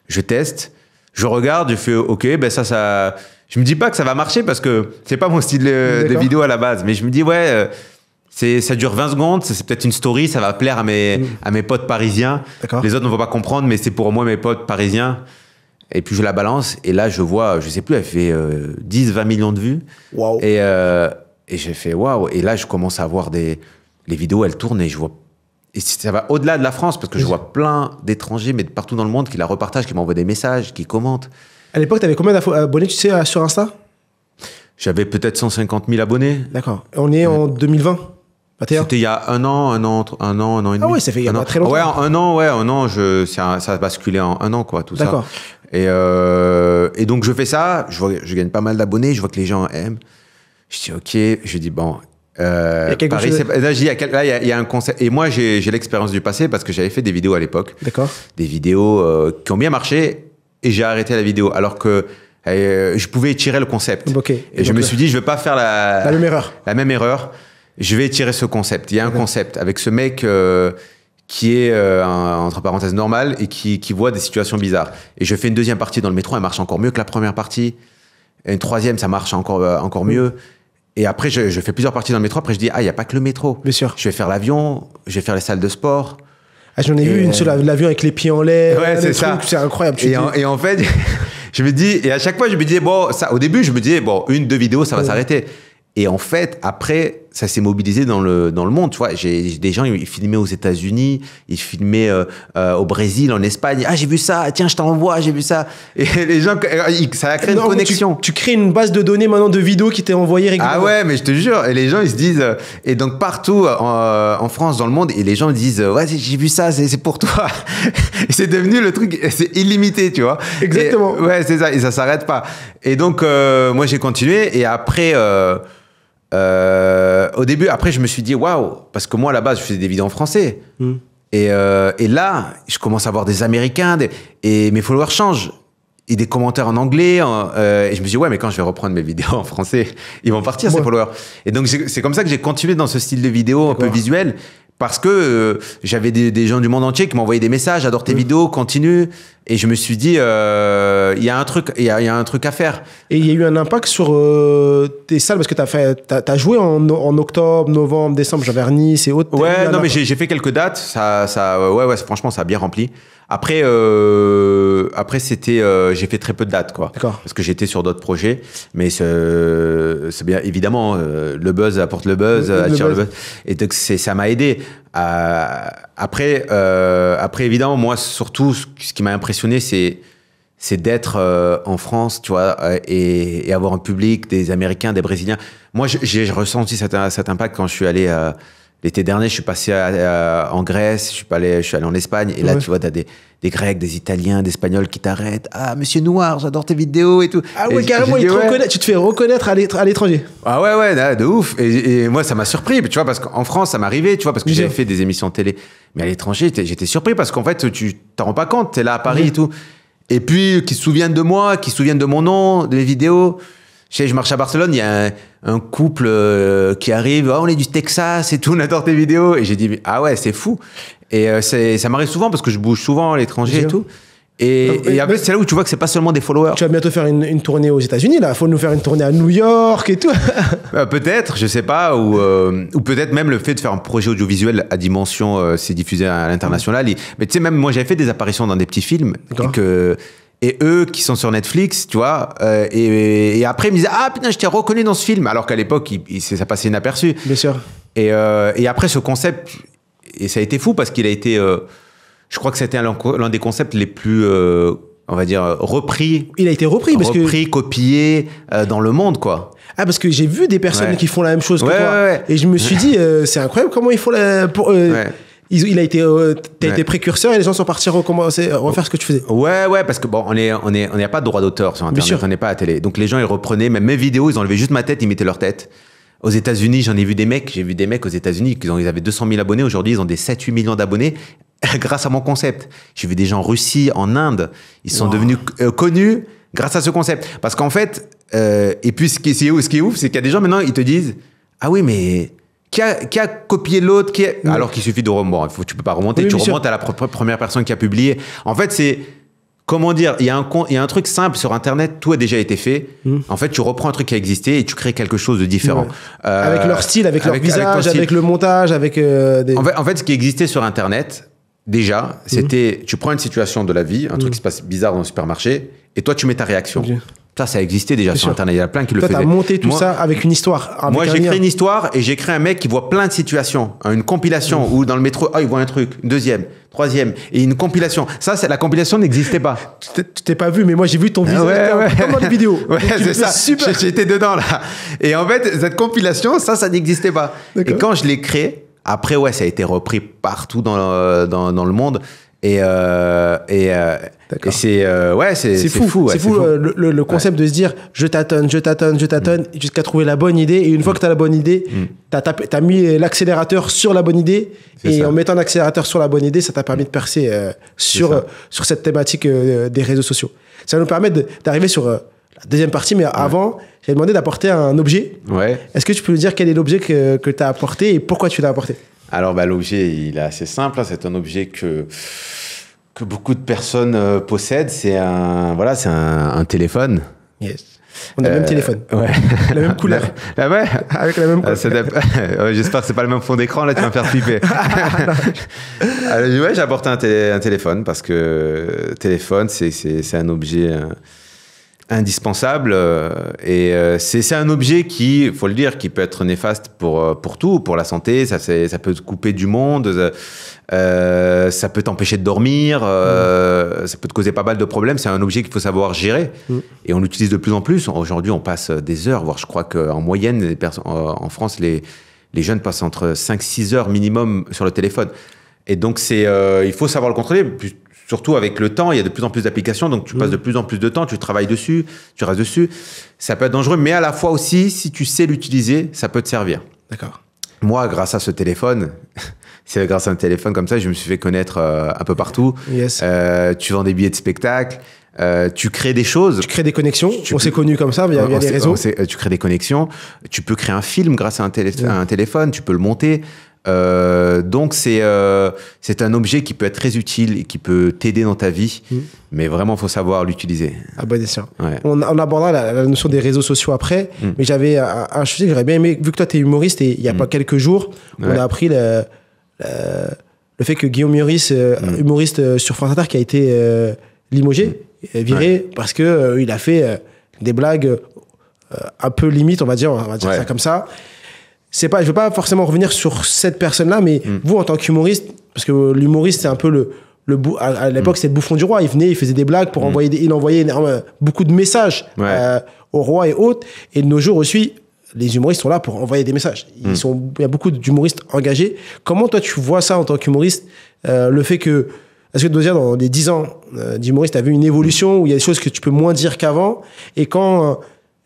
Je teste, je regarde, je fais, ok, ben ça... Je me dis pas que ça va marcher parce que c'est pas mon style de vidéo à la base. Mais je me dis, ouais, ça dure 20 secondes, c'est peut-être une story, ça va plaire à mes potes parisiens. Les autres ne vont pas comprendre, mais c'est pour moi mes potes parisiens. Et puis je la balance, et là je vois, je sais plus, elle fait 10-20 millions de vues. Wow. Et j'ai fait waouh. Et là je commence à voir les vidéos, elles tournent et je vois. Et ça va au-delà de la France parce que je vois plein d'étrangers, mais de partout dans le monde, qui la repartagent, qui m'envoient des messages, qui commentent. À l'époque, tu avais combien d'abonnés, tu sais, sur Insta? J'avais peut-être 150 000 abonnés. D'accord. On est en 2020? C'était il y a un an et demi. Ah ouais, ça fait il y a pas très longtemps. Ouais, un an, ça a basculé en 1 an, quoi, tout ça. D'accord. Et donc, je fais ça, je gagne pas mal d'abonnés, je vois que les gens aiment. Je dis, ok, je dis, bon... Paris, là, il y a un concept. Et moi, j'ai l'expérience du passé parce que j'avais fait des vidéos à l'époque. D'accord. Des vidéos qui ont bien marché et j'ai arrêté la vidéo alors que je pouvais étirer le concept. Okay. Et je me suis dit, je ne veux pas faire la même erreur. Je vais étirer ce concept. Il y a un concept avec ce mec qui est, entre parenthèses, normal et qui voit des situations bizarres. Et je fais une deuxième partie dans le métro, elle marche encore mieux que la première partie. Et une troisième, ça marche encore mieux. Et après, je fais plusieurs parties dans le métro. Après, je dis, il n'y a pas que le métro. Bien sûr. Je vais faire l'avion, je vais faire les salles de sport. Ah, j'en ai vu une sur l'avion avec les pieds en l'air. Ouais, c'est ça. C'est incroyable. Et en fait, je me dis, et à chaque fois, je me disais, bon, ça, au début, je me disais, bon, 1-2 vidéos, ça va s'arrêter. Et en fait, après, ça s'est mobilisé dans le monde. Tu vois, j'ai des gens, ils filmaient aux États-Unis, ils filmaient au Brésil, en Espagne. Ah, j'ai vu ça, tiens, je t'envoie, j'ai vu ça. Et les gens, ça a créé une connexion. Tu crées une base de données maintenant de vidéos qui t'est envoyée régulièrement. Ah ouais, mais je te jure. Et les gens, ils se disent, et donc partout en France, dans le monde, et les gens disent, ouais, j'ai vu ça, c'est pour toi. Et c'est devenu le truc, c'est illimité, tu vois. Exactement. Et, ouais, c'est ça, et ça s'arrête pas. Et donc, moi, j'ai continué, et après. au début, après, je me suis dit, waouh, parce que moi, à la base, je faisais des vidéos en français. Et là, je commence à voir des Américains, et mes followers changent. Et des commentaires en anglais. Et je me dis, ouais, mais quand je vais reprendre mes vidéos en français, ils vont partir, ces followers. Et donc, c'est comme ça que j'ai continué dans ce style de vidéo un peu visuel. Parce que j'avais des gens du monde entier qui m'envoyaient des messages, j'adore tes vidéos, continue. Et je me suis dit, il y a un truc, il y a un truc à faire. Et il y a eu un impact sur tes salles parce que t'as joué en octobre, novembre, décembre, vers Nice et autres. Ouais, non, mais j'ai fait quelques dates. Ouais, franchement, ça a bien rempli. Après, c'était, j'ai fait très peu de dates, quoi. D'accord. Parce que j'étais sur d'autres projets. Mais c'est bien, évidemment, le buzz apporte le buzz, attire le buzz. Et donc, ça m'a aidé. Après, évidemment, moi, surtout, ce qui m'a impressionné, c'est d'être en France, tu vois, et avoir un public, des Américains, des Brésiliens. Moi, j'ai ressenti cet impact quand je suis allé l'été dernier. Je suis passé en Grèce, je suis allé en Espagne, et là, tu vois, t'as des Grecs, des Italiens, des Espagnols qui t'arrêtent. Ah, Monsieur Noir, j'adore tes vidéos et tout. Ah ouais, carrément, tu te fais reconnaître à l'étranger. Ah ouais, de ouf. Et moi, ça m'a surpris, tu vois, parce qu'en France, ça m'arrivait, tu vois, parce que j'avais fait des émissions de télé. Mais à l'étranger, j'étais surpris parce qu'en fait, tu t'en rends pas compte, t'es là à Paris et tout. Et puis, qui se souviennent de moi, qui se souviennent de mon nom, de mes vidéos. Je marche à Barcelone, il y a un couple qui arrive, on est du Texas et tout, on adore tes vidéos. Et j'ai dit, ah ouais, c'est fou. Et ça m'arrive souvent parce que je bouge souvent à l'étranger et tout. Et après, c'est là où tu vois que c'est pas seulement des followers. Tu vas bientôt faire une tournée aux États-Unis, là. Il faut nous faire une tournée à New York et tout. Peut-être, je sais pas. Ou peut-être même le fait de faire un projet audiovisuel à dimension, c'est diffusé à l'international. Mais tu sais, même moi, j'avais fait des apparitions dans des petits films. Et eux qui sont sur Netflix, tu vois, et après ils me disaient, ah putain, je t'ai reconnu dans ce film, alors qu'à l'époque ça passait inaperçu. Bien sûr. Et après ce concept, et ça a été fou parce qu'il a été, je crois que c'était l'un des concepts les plus, on va dire, repris. Il a été repris copié dans le monde, quoi. Ah, parce que j'ai vu des personnes qui font la même chose que toi. Ouais. Et je me suis dit, c'est incroyable comment ils font t'as été précurseur et les gens sont partis refaire ce que tu faisais. Ouais, parce que bon, on n'a pas de droit d'auteur sur Internet, on n'est pas à la télé. Donc les gens, ils reprenaient, même mes vidéos, ils enlevaient juste ma tête, ils mettaient leur tête. Aux États-Unis, j'ai vu des mecs aux États-Unis, ils avaient 200 000 abonnés, aujourd'hui ils ont des 7-8 millions d'abonnés grâce à mon concept. J'ai vu des gens en Russie, en Inde, ils sont devenus connus grâce à ce concept. Parce qu'en fait, et puis ce qui est ouf, c'est qu'il y a des gens maintenant, ils te disent, ah oui, mais... Qui a copié l'autre, alors qu'il suffit de remonter. Tu peux pas remonter, tu remontes à la première personne qui a publié. En fait, c'est, comment dire, il y a un truc simple sur Internet, tout a déjà été fait. En fait, tu reprends un truc qui a existé et tu crées quelque chose de différent. Avec leur style, avec leur visage, avec le montage, avec En fait, ce qui existait sur Internet, déjà, c'était, tu prends une situation de la vie, un truc qui se passe bizarre dans le supermarché, et toi, tu mets ta réaction. Ça existait déjà sur Internet. Il y a plein qui le faisaient. Toi, t'as monté tout ça avec une histoire. Moi, j'ai créé une histoire et j'ai créé un mec qui voit plein de situations. Une compilation où dans le métro, il voit un truc. Une deuxième, troisième. Et une compilation. Ça, la compilation n'existait pas. Tu t'es pas vu, mais moi, j'ai vu ton visage. Comme dans les vidéos. Ouais, c'est ça. Super. J'étais dedans, là. Et en fait, cette compilation, ça n'existait pas. Et quand je l'ai créé, après, ça a été repris partout dans le monde. Et c'est fou. C'est fou le concept de se dire je tâtonne jusqu'à trouver la bonne idée, et une fois que tu as la bonne idée, t'as mis l'accélérateur sur la bonne idée, et en mettant l'accélérateur sur la bonne idée, ça t'a permis de percer sur cette thématique des réseaux sociaux. Ça va nous permettre d'arriver sur la deuxième partie, mais avant, j'ai demandé d'apporter un objet. Est-ce que tu peux nous dire quel est l'objet que tu as apporté et pourquoi tu l'as apporté? Alors, l'objet, il est assez simple. C'est un objet que beaucoup de personnes possèdent. C'est un téléphone. Yes. On a le même téléphone. Ouais. La même couleur. Avec la même couleur. J'espère que c'est pas le même fond d'écran. Là, tu vas me faire flipper. J'ai apporté un téléphone parce que téléphone, c'est un objet... indispensable, et c'est un objet qui, faut le dire, qui peut être néfaste pour tout, pour la santé. Ça peut te couper du monde, ça peut t'empêcher de dormir, ça peut te causer pas mal de problèmes. C'est un objet qu'il faut savoir gérer, et on l'utilise de plus en plus. Aujourd'hui, on passe des heures, voire je crois qu'en moyenne, en France, les jeunes passent entre 5-6 heures minimum sur le téléphone. Et donc, il faut savoir le contrôler. Surtout avec le temps, il y a de plus en plus d'applications, donc tu passes de plus en plus de temps, tu travailles dessus, tu restes dessus. Ça peut être dangereux, mais à la fois aussi, si tu sais l'utiliser, ça peut te servir. D'accord. Moi, grâce à ce téléphone, c'est grâce à un téléphone comme ça, je me suis fait connaître un peu partout. Yes. Tu vends des billets de spectacle, tu crées des choses. Tu crées des connexions. On s'est connus comme ça via les réseaux. Tu crées des connexions. Tu peux créer un film grâce à un téléphone. Tu peux le monter. Donc, c'est un objet qui peut être très utile et qui peut t'aider dans ta vie. Mais vraiment, il faut savoir l'utiliser. Ah bah, c'est sûr. Ouais. On abordera la notion des réseaux sociaux après. Mais j'avais un sujet que j'aurais bien aimé. Vu que toi, tu es humoriste et il n'y a pas quelques jours, on a appris le fait que Guillaume Meurice, humoriste sur France Inter, qui a été limogé, viré, parce que il a fait des blagues un peu limites, on va dire ça comme ça. C'est pas, je veux pas forcément revenir sur cette personne-là, mais vous, en tant qu'humoriste, parce que l'humoriste, c'est un peu à l'époque, c'était le bouffon du roi. Il venait, il faisait des blagues pour il envoyait beaucoup de messages au roi et autres. Et de nos jours aussi, les humoristes sont là pour envoyer des messages. Il y a beaucoup d'humoristes engagés. Comment toi, tu vois ça en tant qu'humoriste, le fait que, est-ce que déjà dans les 10 ans d'humoriste, tu as vu une évolution où il y a des choses que tu peux moins dire qu'avant, et quand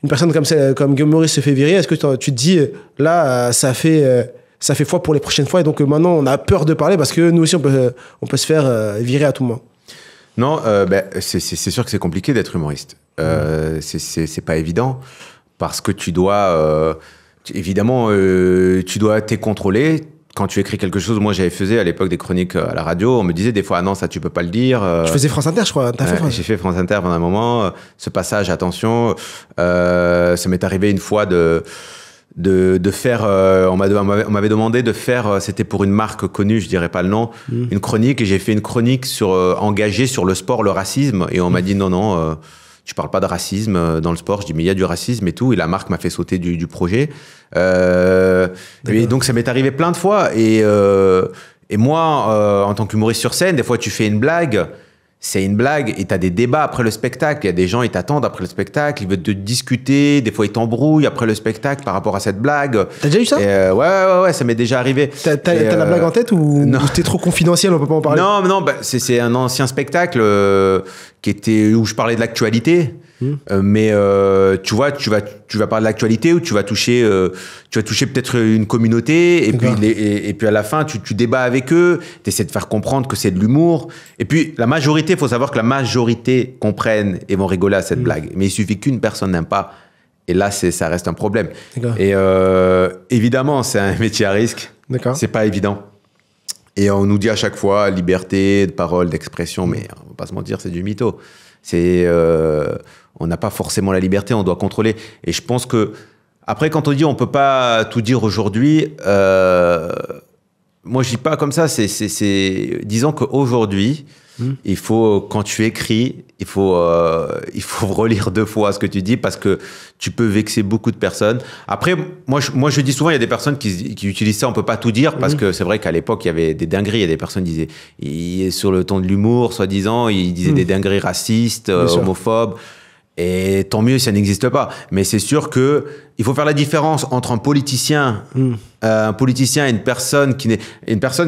une personne comme Guillaume Meurice se fait virer, est-ce que tu te dis, là, ça fait foi pour les prochaines fois, et donc maintenant, on a peur de parler parce que nous aussi, on peut se faire virer à tout moment? Non, c'est sûr que c'est compliqué d'être humoriste. C'est pas évident parce que tu dois, évidemment, tu dois t'es contrôlé. Quand tu écris quelque chose, moi j'avais fait à l'époque des chroniques à la radio, on me disait des fois, ah non, ça tu peux pas le dire. Tu faisais France Inter, je crois. J'ai fait France Inter pendant un moment. Ce passage, attention, ça m'est arrivé une fois de faire, on m'avait demandé de faire, c'était pour une marque connue, je dirais pas le nom, une chronique, et j'ai fait une chronique engagée sur le sport, le racisme, et on m'a dit non, tu parles pas de racisme dans le sport. Je dis mais il y a du racisme et tout, et la marque m'a fait sauter du projet. Et donc ça m'est arrivé plein de fois, et moi, en tant qu'humoriste sur scène, des fois tu fais une blague. C'est une blague et tu as des débats après le spectacle. Il y a des gens, ils t'attendent après le spectacle, ils veulent te discuter. Des fois, ils t'embrouillent après le spectacle par rapport à cette blague. T'as déjà eu ça? Ouais, ça m'est déjà arrivé. T'as la blague en tête ou c'était trop confidentiel, on peut pas en parler? Non, c'est un ancien spectacle où je parlais de l'actualité. Mais tu vois, tu vas parler de l'actualité, où tu vas toucher peut-être une communauté, et puis à la fin tu débats avec eux, tu essaies de faire comprendre que c'est de l'humour, et puis la majorité, il faut savoir que la majorité comprennent et vont rigoler à cette blague, mais il suffit qu'une personne n'aime pas, et là ça reste un problème. Et évidemment, c'est un métier à risque. C'est pas évident, et on nous dit à chaque fois liberté de parole, d'expression, mais on va pas se mentir, c'est du mytho. On n'a pas forcément la liberté, on doit contrôler. Et je pense que, après, quand on dit on peut pas tout dire aujourd'hui, moi je dis pas comme ça, disons qu'aujourd'hui, il faut, quand tu écris, il faut relire 2 fois ce que tu dis, parce que tu peux vexer beaucoup de personnes. Après, moi je dis souvent, il y a des personnes qui utilisent ça, on peut pas tout dire, parce que c'est vrai qu'à l'époque, il y avait des dingueries, il y a des personnes qui disaient, sur le ton de l'humour, soi-disant, ils disaient des dingueries racistes, homophobes. Et tant mieux si ça n'existe pas. Mais c'est sûr que il faut faire la différence entre un politicien et une personne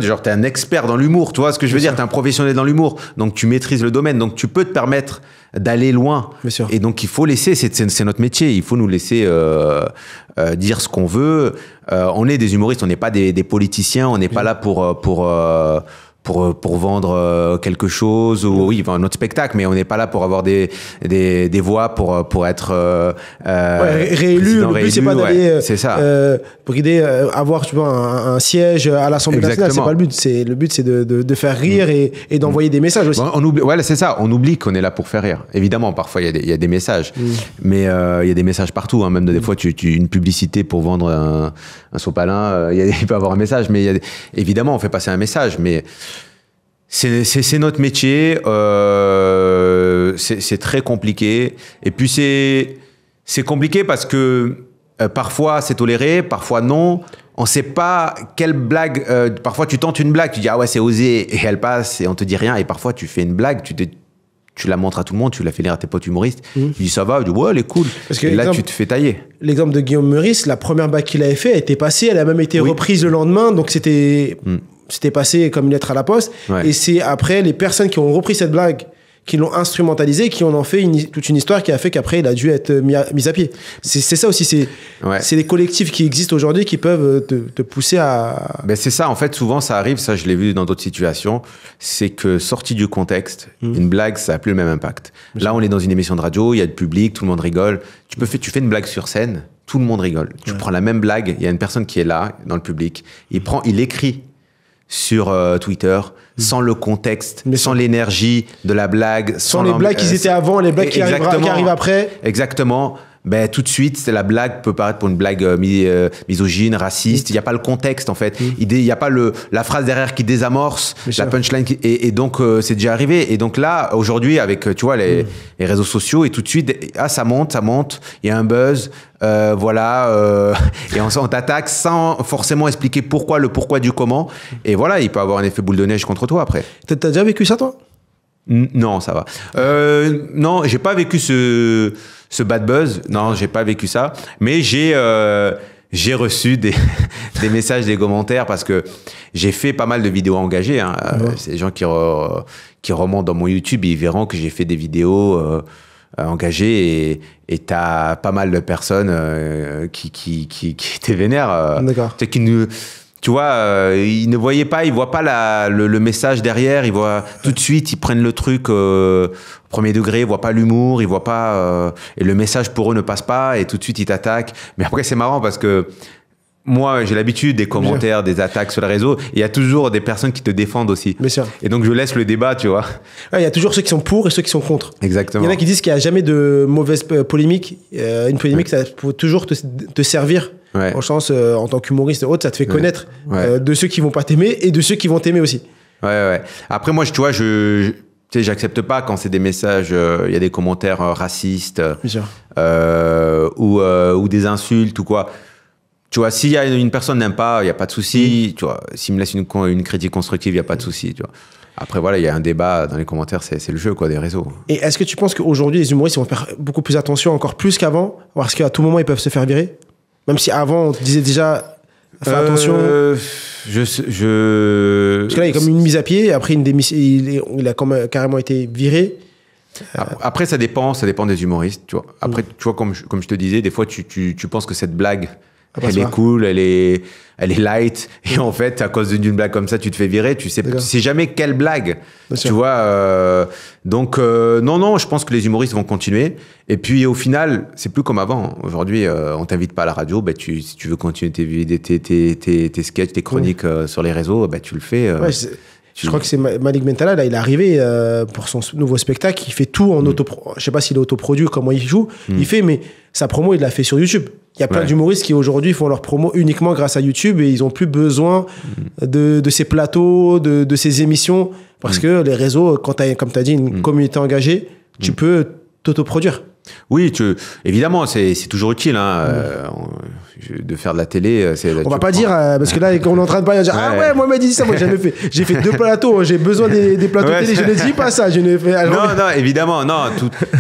genre t'es un expert dans l'humour, tu vois ce que je veux dire, t'es un professionnel dans l'humour, donc tu maîtrises le domaine, donc tu peux te permettre d'aller loin. Bien sûr. Et donc il faut laisser, c'est notre métier, il faut nous laisser dire ce qu'on veut. On est des humoristes, on n'est pas des politiciens, on n'est pas là pour vendre quelque chose, ou notre spectacle, mais on n'est pas là pour avoir des voix pour être réélu. Le but, c'est pas d'aller pour avoir, tu vois, un siège à l'Assemblée nationale. C'est pas le but. Le but, c'est de faire rire et d'envoyer des messages aussi. C'est ça. On oublie qu'on est là pour faire rire. Évidemment, parfois il y a des messages, mais il y a des messages partout. Même des fois, une publicité pour vendre un sopalin, il peut y avoir un message, mais évidemment, on fait passer un message, mais c'est notre métier, c'est très compliqué. Et puis c'est compliqué parce que parfois c'est toléré, parfois non. On sait pas quelle blague. Parfois tu tentes une blague, tu dis ah ouais c'est osé, et elle passe et on te dit rien. Et parfois tu fais une blague, tu la montres à tout le monde, tu la fais lire à tes potes humoristes. Tu dis ça va, tu dis ouais elle est cool. Et là tu te fais tailler. L'exemple de Guillaume Meurice, la première blague qu'il avait fait, elle était passée, elle a même été reprise le lendemain, donc c'était passé comme une lettre à la poste. Et c'est après les personnes qui ont repris cette blague, qui l'ont instrumentalisé, qui en ont fait toute une histoire qui a fait qu'après, il a dû être mis à pied. C'est ça aussi, c'est les collectifs qui existent aujourd'hui qui peuvent te pousser à... Ben c'est ça, en fait, souvent ça arrive, ça je l'ai vu dans d'autres situations, c'est que sorti du contexte, une blague, ça n'a plus le même impact. Là, on est dans une émission de radio, il y a du public, tout le monde rigole. Tu fais une blague sur scène, tout le monde rigole. Tu prends la même blague, il y a une personne qui est là, dans le public, il écrit sur Twitter, sans le contexte, sans l'énergie de la blague. Sans les blagues qui étaient avant, les blagues qui arrivent après. Exactement. Ben, tout de suite, la blague peut paraître pour une blague misogyne, raciste. Il n'y a pas le contexte, en fait. Il n'y a pas la phrase derrière qui désamorce, la punchline. Et donc, c'est déjà arrivé. Et donc là, aujourd'hui, avec, tu vois, les réseaux sociaux, et tout de suite, ça monte. Il y a un buzz. Et on t'attaque sans forcément expliquer le pourquoi du comment. Et voilà, il peut avoir un effet boule de neige contre toi après. T'as déjà vécu ça, toi? Non, ça va. Non, j'ai pas vécu ce bad buzz. Non, j'ai pas vécu ça. Mais j'ai reçu des messages, des commentaires parce que j'ai fait pas mal de vidéos engagées. Hein. C'est des gens qui remontent dans mon YouTube, ils verront que j'ai fait des vidéos engagées et t'as pas mal de personnes qui étaient vénères. D'accord. Tu vois, ils ne voyaient pas, ils voient pas le message derrière, ils voient tout de suite, ils prennent le truc au premier degré, ils voient pas l'humour, ils voient pas, et le message pour eux ne passe pas, et tout de suite ils t'attaquent. Mais après c'est marrant parce que moi j'ai l'habitude des commentaires, des attaques sur les réseaux, et il y a toujours des personnes qui te défendent aussi. Bien sûr. Et donc je laisse le débat, tu vois. Il y a toujours ceux qui sont pour et ceux qui sont contre. Exactement. Il y en a qui disent qu'il n'y a jamais de mauvaise polémique. Une polémique, ça peut toujours te servir. En chance, en tant qu'humoriste et autres, ça te fait connaître de ceux qui vont pas t'aimer et de ceux qui vont t'aimer aussi. Ouais. Après, moi, tu vois, j'accepte pas quand c'est des messages, il y a des commentaires racistes ou des insultes ou quoi. Tu vois, s'il y a une personne n'aime pas, il n'y a pas de souci. Tu vois, s'il me laisse une critique constructive, il n'y a pas de souci. Tu vois. Après, voilà, il y a un débat dans les commentaires, c'est le jeu des réseaux. Et est-ce que tu penses qu'aujourd'hui, les humoristes vont faire beaucoup plus attention, encore plus qu'avant, parce qu'à tout moment, ils peuvent se faire virer? Même si avant, on te disait déjà, fais attention. Parce que là, il y a comme une mise à pied. Après, il a carrément été viré. Après, ça dépend des humoristes. Tu vois. Après, tu vois, comme je te disais, des fois, tu penses que cette blague, elle est cool, elle est light. Et en fait, à cause d'une blague comme ça, tu te fais virer. Tu sais jamais quelle blague. Tu vois. Donc, non, je pense que les humoristes vont continuer. Et puis, au final, c'est plus comme avant. Aujourd'hui, on t'invite pas à la radio. Si tu veux continuer tes sketchs, tes chroniques sur les réseaux, tu le fais. Je crois que c'est Malik Bentala, là, il est arrivé pour son nouveau spectacle. Il fait tout en je sais pas s'il est autoproduit, comment il joue. Il fait, mais sa promo, il l'a fait sur YouTube. Il y a plein d'humoristes qui aujourd'hui font leur promo uniquement grâce à YouTube et ils n'ont plus besoin de ces plateaux, de ces émissions. Parce que les réseaux, quand comme tu as dit, une communauté engagée, tu peux t'autoproduire. Oui, évidemment, c'est toujours utile de faire de la télé. On va pas dire, parce que là, on est en train de parler, dire, ah ouais, moi, m'a dit ça, moi, j'ai jamais fait. J'ai fait 2 plateaux, j'ai besoin des plateaux télé, je ne dis pas ça. Non, évidemment, non,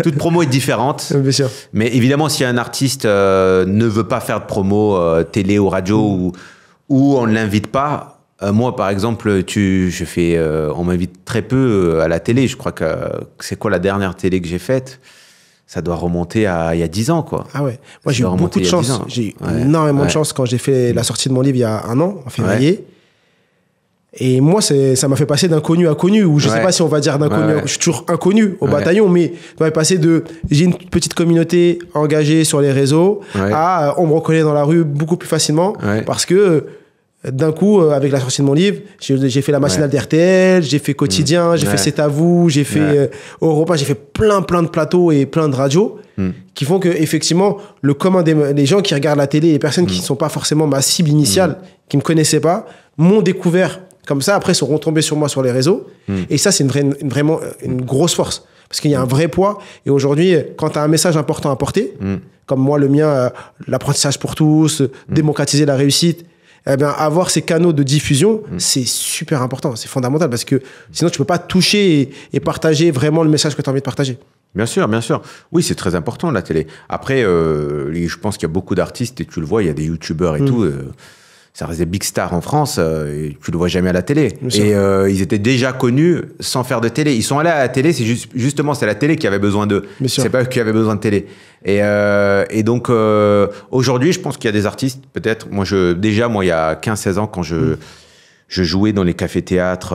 toute promo est différente. Bien sûr. Mais évidemment, si un artiste ne veut pas faire de promo télé ou radio ou on ne l'invite pas, moi, par exemple, on m'invite très peu à la télé. Je crois que c'est quoi la dernière télé que j'ai faite? Ça doit remonter à il y a 10 ans, quoi. Ah ouais. Moi, j'ai eu beaucoup de chance. J'ai eu énormément de chance quand j'ai fait la sortie de mon livre il y a 1 an, en février. Et moi, ça m'a fait passer d'inconnu à connu, ou je sais pas si on va dire d'inconnu. Je suis toujours inconnu au bataillon, mais ça m'a fait passer j'ai une petite communauté engagée sur les réseaux à on me reconnaît dans la rue beaucoup plus facilement parce que d'un coup, avec la sortie de mon livre, j'ai fait la matinale d'RTL, j'ai fait Quotidien, j'ai fait C'est à vous, j'ai fait Europa, j'ai fait plein de plateaux et plein de radios qui font que effectivement le commun des gens qui regardent la télé, les personnes qui ne sont pas forcément ma cible initiale, qui me connaissaient pas, m'ont découvert comme ça. Après, sont retombés sur moi sur les réseaux. Et ça, c'est vraiment une grosse force. Parce qu'il y a un vrai poids. Et aujourd'hui, quand tu as un message important à porter, comme moi, le mien, l'apprentissage pour tous, démocratiser la réussite, eh bien, avoir ces canaux de diffusion, c'est super important, c'est fondamental parce que sinon tu peux pas toucher et partager vraiment le message que tu as envie de partager. Bien sûr. Oui, c'est très important la télé. Après, je pense qu'il y a beaucoup d'artistes et tu le vois, il y a des youtubeurs et tout. ça reste des big stars en France, et tu le vois jamais à la télé. Bien Et sûr. ils étaient déjà connus sans faire de télé. Ils sont allés à la télé, c'est justement c'est la télé qui avait besoin d'eux. Bien sûr. C'est pas eux qui avaient besoin de télé. Et donc aujourd'hui, je pense qu'il y a des artistes, peut-être. Moi, il y a 15-16 ans, quand je jouais dans les cafés-théâtres.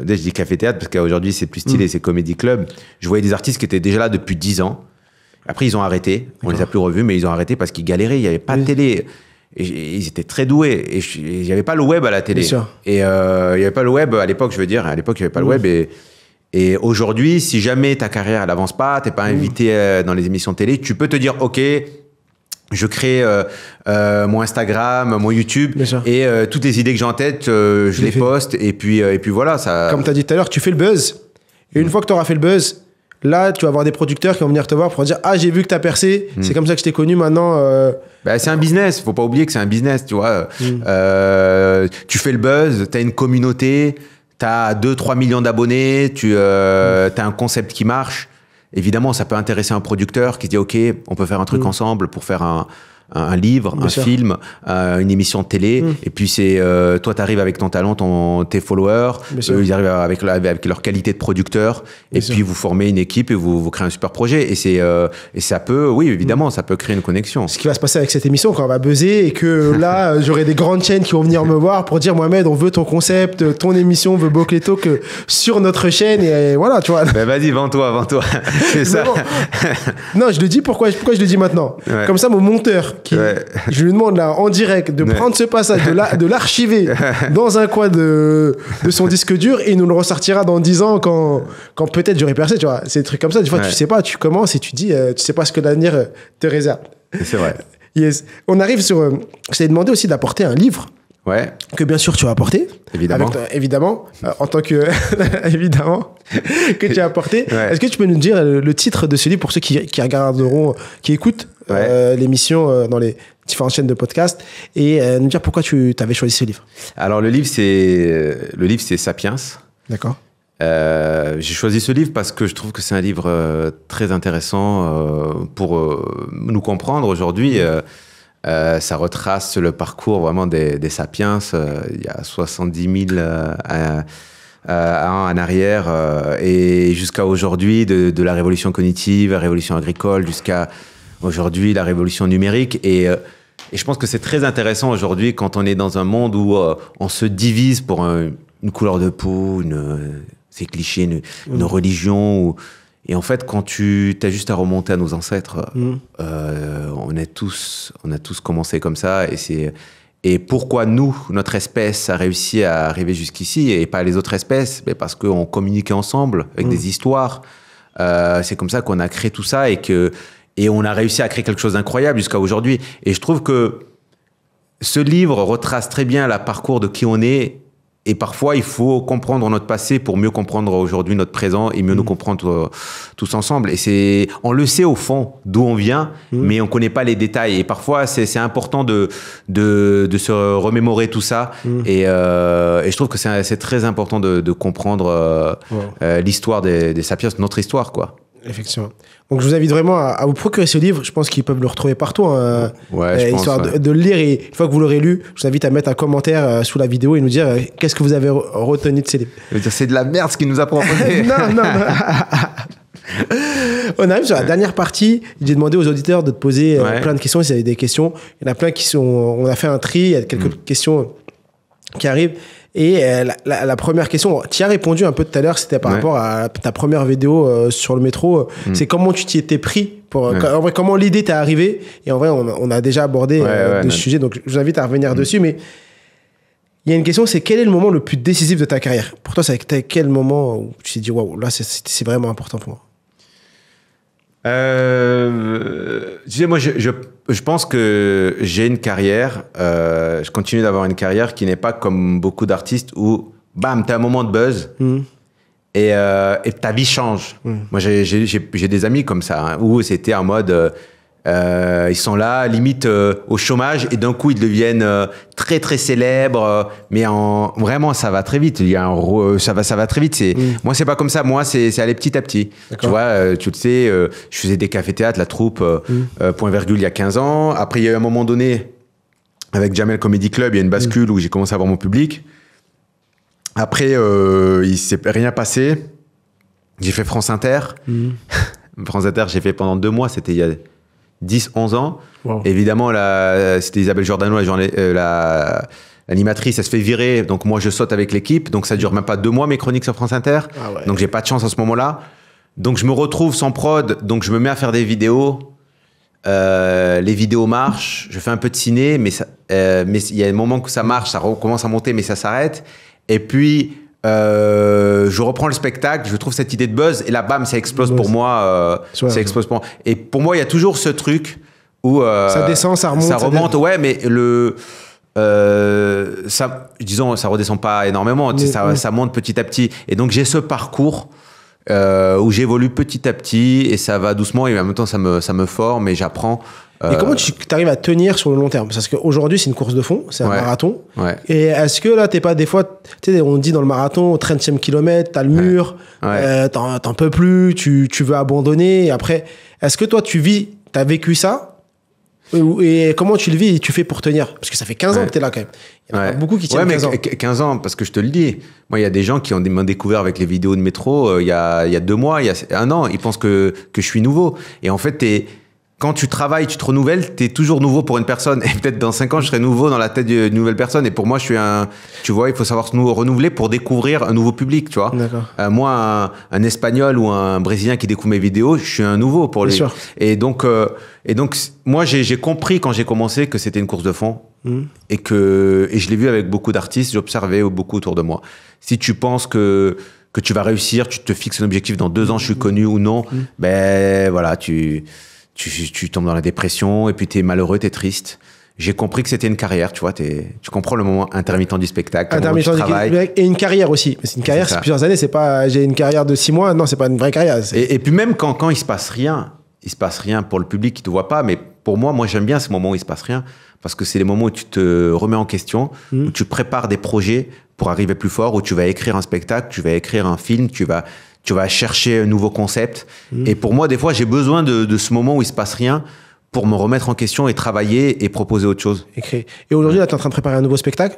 Je dis cafés-théâtres parce qu'aujourd'hui, c'est plus stylé, c'est comédie club. Je voyais des artistes qui étaient déjà là depuis 10 ans. Après, ils ont arrêté. On les a plus revus, mais ils ont arrêté parce qu'ils galéraient. Il n'y avait pas de télé. Et ils étaient très doués. Et il n'y avait pas le web à la télé. Bien sûr. Et il n'y avait pas le web à l'époque, je veux dire. À l'époque, il n'y avait pas le web. Et aujourd'hui, si jamais ta carrière, elle avance pas, t'es pas invité dans les émissions de télé, tu peux te dire, OK, je crée mon Instagram, mon YouTube, et toutes les idées que j'ai en tête, je les poste, et puis voilà. Ça... Comme tu as dit tout à l'heure, tu fais le buzz. Et une fois que tu auras fait le buzz, là, tu vas avoir des producteurs qui vont venir te voir pour dire « Ah, j'ai vu que tu as percé, c'est comme ça que je t'ai connu maintenant. Bah, c'est un business, faut pas oublier que c'est un business, tu vois. Tu fais le buzz, tu as une communauté, tu as 2-3 millions d'abonnés, tu as un concept qui marche. Évidemment, ça peut intéresser un producteur qui se dit « Ok, on peut faire un truc ensemble pour faire un livre, un film, une émission de télé. Et puis, toi, tu arrives avec ton talent, tes followers. Eux, ils arrivent avec leur qualité de producteur. Et puis, vous formez une équipe et vous créez un super projet. Et ça peut, oui, évidemment, ça peut créer une connexion. Ce qui va se passer avec cette émission quand on va buzzer et que là, j'aurai des grandes chaînes qui vont venir me voir pour dire Mohamed, on veut ton concept, ton émission, on veut Boclé Talk sur notre chaîne. Et voilà, tu vois. Ben vas-y, vends-toi. C'est ça. Bon. Non, je le dis pourquoi je le dis maintenant. Comme ça, mon monteur, je lui demande là en direct de prendre ce passage, de l'archiver dans un coin de son disque dur et il nous le ressortira dans 10 ans quand peut-être j'aurai percé, tu vois. C'est des trucs comme ça. Des fois, tu sais pas, tu commences et tu dis, tu sais pas ce que l'avenir te réserve. C'est vrai. Yes. On arrive sur. Je t'ai demandé aussi d'apporter un livre. Ouais. Que bien sûr tu as apporté. Évidemment. Évidemment. En tant que. Évidemment. Que tu as apporté. Ouais. Est-ce que tu peux nous dire le titre de ce livre pour ceux qui regarderont, qui écoutent l'émission dans les différentes chaînes de podcast et nous dire pourquoi tu avais choisi ce livre. Alors, le livre, c'est Sapiens. D'accord. J'ai choisi ce livre parce que je trouve que c'est un livre très intéressant pour nous comprendre aujourd'hui. Ça retrace le parcours vraiment des sapiens. Il y a 70 000 ans en arrière et jusqu'à aujourd'hui, de la révolution cognitive, la révolution agricole, jusqu'à aujourd'hui la révolution numérique. Et je pense que c'est très intéressant aujourd'hui quand on est dans un monde où on se divise pour une couleur de peau, c'est cliché, une religion. Et en fait, quand tu as juste à remonter à nos ancêtres, on a tous commencé comme ça. Et pourquoi nous, notre espèce, a réussi à arriver jusqu'ici et pas les autres espèces? Parce qu'on communiquait ensemble avec des histoires. C'est comme ça qu'on a créé tout ça et on a réussi à créer quelque chose d'incroyable jusqu'à aujourd'hui. Et je trouve que ce livre retrace très bien le parcours de qui on est. Et parfois, il faut comprendre notre passé pour mieux comprendre aujourd'hui notre présent et mieux nous comprendre tous ensemble. Et on le sait au fond d'où on vient, mais on connaît pas les détails. Et parfois, c'est important de se remémorer tout ça. Et je trouve que c'est très important de comprendre l'histoire des sapiens, notre histoire, quoi. Effectivement. Donc, je vous invite vraiment à vous procurer ce livre. Je pense qu'ils peuvent le retrouver partout. Histoire de le lire. Et une fois que vous l'aurez lu, je vous invite à mettre un commentaire sous la vidéo et nous dire qu'est-ce que vous avez retenu de ces livres. C'est de la merde ce qu'il nous a proposé. Non. On arrive sur la dernière partie. J'ai demandé aux auditeurs de te poser plein de questions. S'il y avait des questions, il y en a plein qui sont. On a fait un tri. Il y a quelques questions qui arrivent. Et la première question, tu y as répondu un peu tout à l'heure, c'était par rapport à ta première vidéo sur le métro. C'est comment tu t'y étais pris en vrai, comment l'idée t'est arrivée. Et en vrai, on a déjà abordé le sujet, donc je vous invite à revenir dessus. Mais il y a une question, c'est quel est le moment le plus décisif de ta carrière? Pour toi, c'est quel moment où tu t'es dit, waouh, là, c'est vraiment important pour moi? Tu sais, moi, je pense que j'ai une carrière, je continue d'avoir une carrière qui n'est pas comme beaucoup d'artistes où, bam, t'as un moment de buzz et ta vie change. Moi, j'ai des amis comme ça, où c'était en mode, ils sont là, limite au chômage, et d'un coup, ils deviennent très, très célèbres, mais vraiment, ça va très vite. Ça va très vite. Moi, c'est pas comme ça. Moi, c'est aller petit à petit. Tu vois, tu le sais, je faisais des cafés-théâtres, la troupe, Point Virgule, il y a 15 ans. Après, il y a eu un moment donné avec Jamel Comedy Club, il y a une bascule où j'ai commencé à avoir mon public. Après, il ne s'est rien passé. J'ai fait France Inter. France Inter, j'ai fait pendant 2 mois, c'était il y a 10-11 ans. Wow. Évidemment, c'était Isabelle Giordano, l'animatrice, elle se fait virer. Donc moi, je saute avec l'équipe. Donc ça dure même pas 2 mois, mes chroniques sur France Inter. Ah ouais. Donc j'ai pas de chance à ce moment-là. Donc je me retrouve sans prod. Donc je me mets à faire des vidéos. Les vidéos marchent. Je fais un peu de ciné, mais il y a un moment que ça marche, ça recommence à monter, mais ça s'arrête. Et puis... je reprends le spectacle, je trouve cette idée de buzz et là, bam, ça explose pour moi. Ça explose pour moi. Et pour moi, il y a toujours ce truc où ça descend, ça remonte. Ça remonte, ouais, mais disons, ça redescend pas énormément. Ça monte petit à petit. Et donc, j'ai ce parcours où j'évolue petit à petit et ça va doucement et en même temps, ça me forme et j'apprends. Et comment tu arrives à tenir sur le long terme? Parce qu'aujourd'hui, c'est une course de fond, c'est un marathon. Ouais. Et est-ce que là, t'es pas des fois, tu sais, on dit dans le marathon, au 30e kilomètre, t'as le mur, t'en peux plus, tu veux abandonner. Et après, est-ce que toi, t'as vécu ça? Et comment tu le vis et tu fais pour tenir? Parce que ça fait 15 ans que t'es là quand même. Il y en a pas beaucoup qui tiennent 15 ans. 15 ans, parce que je te le dis. Moi, il y a des gens qui m'ont découvert avec les vidéos de métro il y a 2 mois, il y a 1 an. Ils pensent que je suis nouveau. Et en fait, quand tu travailles, tu te renouvelles, tu es toujours nouveau pour une personne. Et peut-être dans 5 ans, je serai nouveau dans la tête d'une nouvelle personne. Et pour moi, tu vois, il faut savoir se renouveler pour découvrir un nouveau public, tu vois. Moi, un Espagnol ou un Brésilien qui découvre mes vidéos, je suis un nouveau pour lui. Bien sûr. Et donc, moi, j'ai compris quand j'ai commencé que c'était une course de fond. Et je l'ai vu avec beaucoup d'artistes, j'ai observé beaucoup autour de moi. Si tu penses que tu vas réussir, tu te fixes un objectif dans 2 ans, je suis connu ou non, ben voilà, tu tombes dans la dépression et puis tu es malheureux, tu es triste. J'ai compris que c'était une carrière, tu vois. Tu comprends le moment intermittent du spectacle, intermittent du travail. Et une carrière aussi. C'est une carrière, c'est plusieurs années. C'est pas j'ai une carrière de 6 mois. Non, c'est pas une vraie carrière. Et puis même quand il se passe rien pour le public qui te voit pas. Mais pour moi j'aime bien ces moments où il se passe rien parce que c'est les moments où tu te remets en question, où tu prépares des projets pour arriver plus fort, où tu vas écrire un spectacle, tu vas écrire un film, tu vas chercher un nouveau concept. Et pour moi, des fois, j'ai besoin de ce moment où il se passe rien pour me remettre en question et travailler et proposer autre chose. Et aujourd'hui, là, tu es en train de préparer un nouveau spectacle?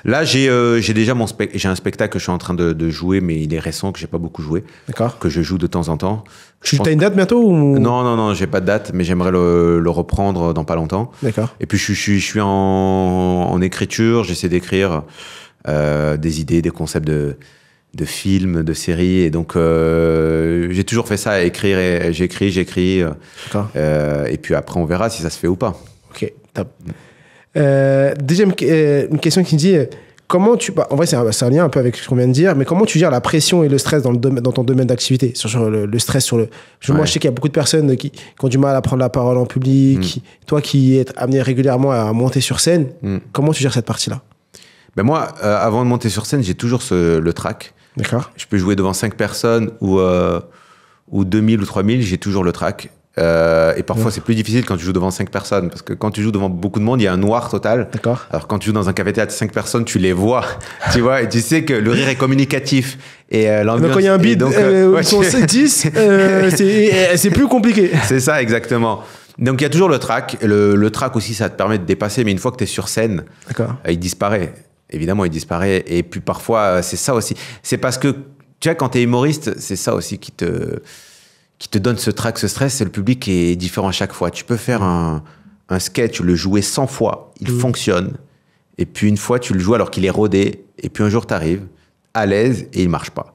Là, j'ai déjà j'ai un spectacle que je suis en train de jouer, mais il est récent, que j'ai pas beaucoup joué. D'accord. Que je joue de temps en temps. Tu as une date bientôt ou... Non, j'ai pas de date, mais j'aimerais le reprendre dans pas longtemps. D'accord. Et puis, je suis en écriture, j'essaie d'écrire des idées, des concepts de films, de séries. Et donc, j'ai toujours fait ça, écrire. J'écris. Et puis après, on verra si ça se fait ou pas. Ok, top. Deuxième une question qui me dit comment tu... en vrai, c'est un lien un peu avec ce qu'on vient de dire, mais comment tu gères la pression et le stress dans ton domaine d'activité? Sur le stress sur le... Moi, je sais qu'il y a beaucoup de personnes qui ont du mal à prendre la parole en public. Toi qui es amené régulièrement à monter sur scène, comment tu gères cette partie-là? Ben moi, avant de monter sur scène, j'ai toujours le trac. D'accord. Je peux jouer devant 5 personnes ou 2000 ou 3000, j'ai toujours le trac. Et parfois, c'est plus difficile quand tu joues devant 5 personnes. Parce que quand tu joues devant beaucoup de monde, il y a un noir total. D'accord. Alors quand tu joues dans un café-théâtre, 5 personnes, tu les vois. Tu vois, et tu sais que le rire est communicatif. Et l'ambiance... Donc quand il y a un beat, ils sont 10, c'est plus compliqué. C'est ça, exactement. Donc il y a toujours le trac. Le trac aussi, ça te permet de dépasser. Mais une fois que tu es sur scène, il disparaît. Évidemment, il disparaît. Et puis parfois, c'est ça aussi. C'est parce que, tu vois, quand tu es humoriste, c'est ça aussi qui te donne ce trac, ce stress. C'est le public qui est différent à chaque fois. Tu peux faire un sketch, le jouer 100 fois, il fonctionne. Et puis une fois, tu le joues alors qu'il est rodé. Et puis un jour, tu arrives à l'aise et il marche pas.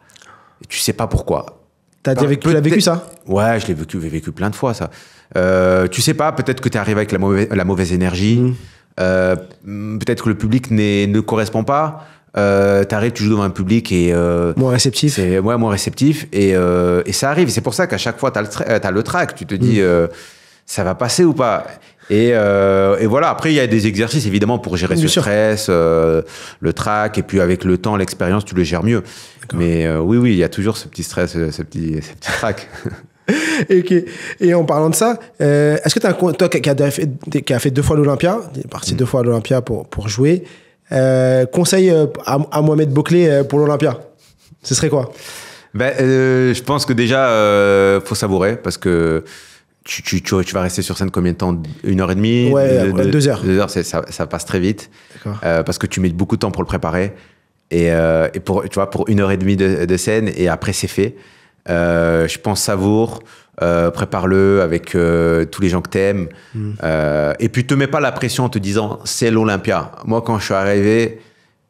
Et tu sais pas pourquoi. Tu l'as vécu ça? Ouais, je l'ai vécu plein de fois, ça. Tu sais pas, peut-être que tu arrives avec la mauvaise énergie. Peut-être que le public ne correspond pas. T'arrives, tu joues devant un public et moins réceptif. Moins réceptif et ça arrive. C'est pour ça qu'à chaque fois t'as le trac. Tu te dis ça va passer ou pas. Et voilà. Après il y a des exercices évidemment pour gérer ce stress, le trac, et puis avec le temps, l'expérience, tu le gères mieux. Mais oui, il y a toujours ce petit stress, ce petit trac. Et en parlant de ça, est-ce que toi qui a fait 2 fois l'Olympia, tu es parti 2 fois à l'Olympia pour jouer, conseil à Mohamed Bouclé pour l'Olympia, ce serait quoi? Je pense que déjà faut savourer, parce que tu vas rester sur scène combien de temps? 1h30? Ouais, 2 heures. 2 heures, ça passe très vite. Parce que tu mets beaucoup de temps pour le préparer. Et pour 1h30 de scène, et après, c'est fait. Je pense savoure, prépare-le avec tous les gens que t'aimes. Et puis, te mets pas la pression en te disant, c'est l'Olympia. Moi, quand je suis arrivé,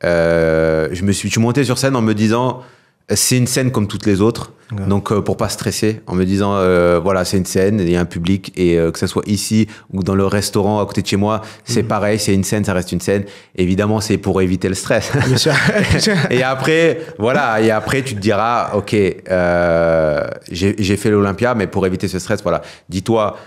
je suis monté sur scène en me disant, c'est une scène comme toutes les autres. Ouais. Donc, pour pas stresser, en me disant, voilà, c'est une scène, il y a un public, et que ce soit ici ou dans le restaurant à côté de chez moi, c'est pareil, c'est une scène, ça reste une scène. Évidemment, c'est pour éviter le stress. Bien sûr. Et après, voilà, et après, tu te diras, OK, j'ai fait l'Olympia, mais pour éviter ce stress, voilà, dis-toi,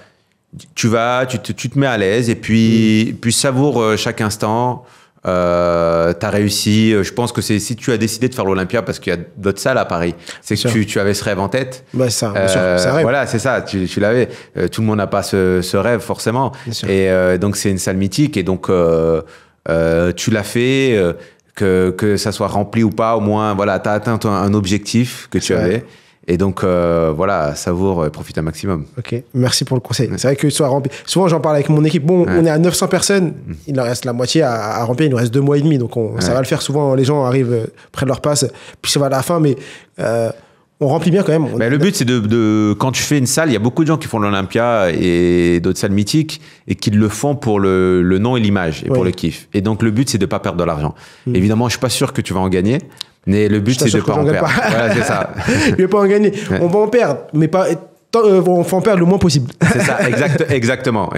tu te mets à l'aise, et puis savoure chaque instant. T'as réussi. Je pense que si tu as décidé de faire l'Olympia parce qu'il y a d'autres salles à Paris, c'est que tu avais ce rêve en tête. Bah ça, bien sûr, c'est un rêve. Voilà, c'est ça, tu l'avais. Tout le monde n'a pas ce rêve forcément. Et donc c'est une salle mythique, et donc tu l'as fait, que ça soit rempli ou pas, au moins voilà, t'as atteint un objectif que tu avais. Et donc, voilà, savoure, profite un maximum. Ok, merci pour le conseil. C'est vrai que soit rempli. Souvent, j'en parle avec mon équipe. Bon, on est à 900 personnes, il en reste la moitié à remplir, il nous reste 2 mois et demi. Donc, ça va le faire. Souvent, les gens arrivent près de leur passe, puis ça va à la fin, mais on remplit bien quand même. Mais le but, c'est quand tu fais une salle, il y a beaucoup de gens qui font l'Olympia et d'autres salles mythiques, et qui le font pour le nom et l'image, et pour le kiff. Et donc, le but, c'est de ne pas perdre de l'argent. Évidemment, je ne suis pas sûr que tu vas en gagner. Mais le but, c'est de ne pas en perdre. Voilà, c'est ça. Je ne vais pas en gagner. Ouais. On va en perdre, mais pas. On va en perdre le moins possible. C'est ça, exactement.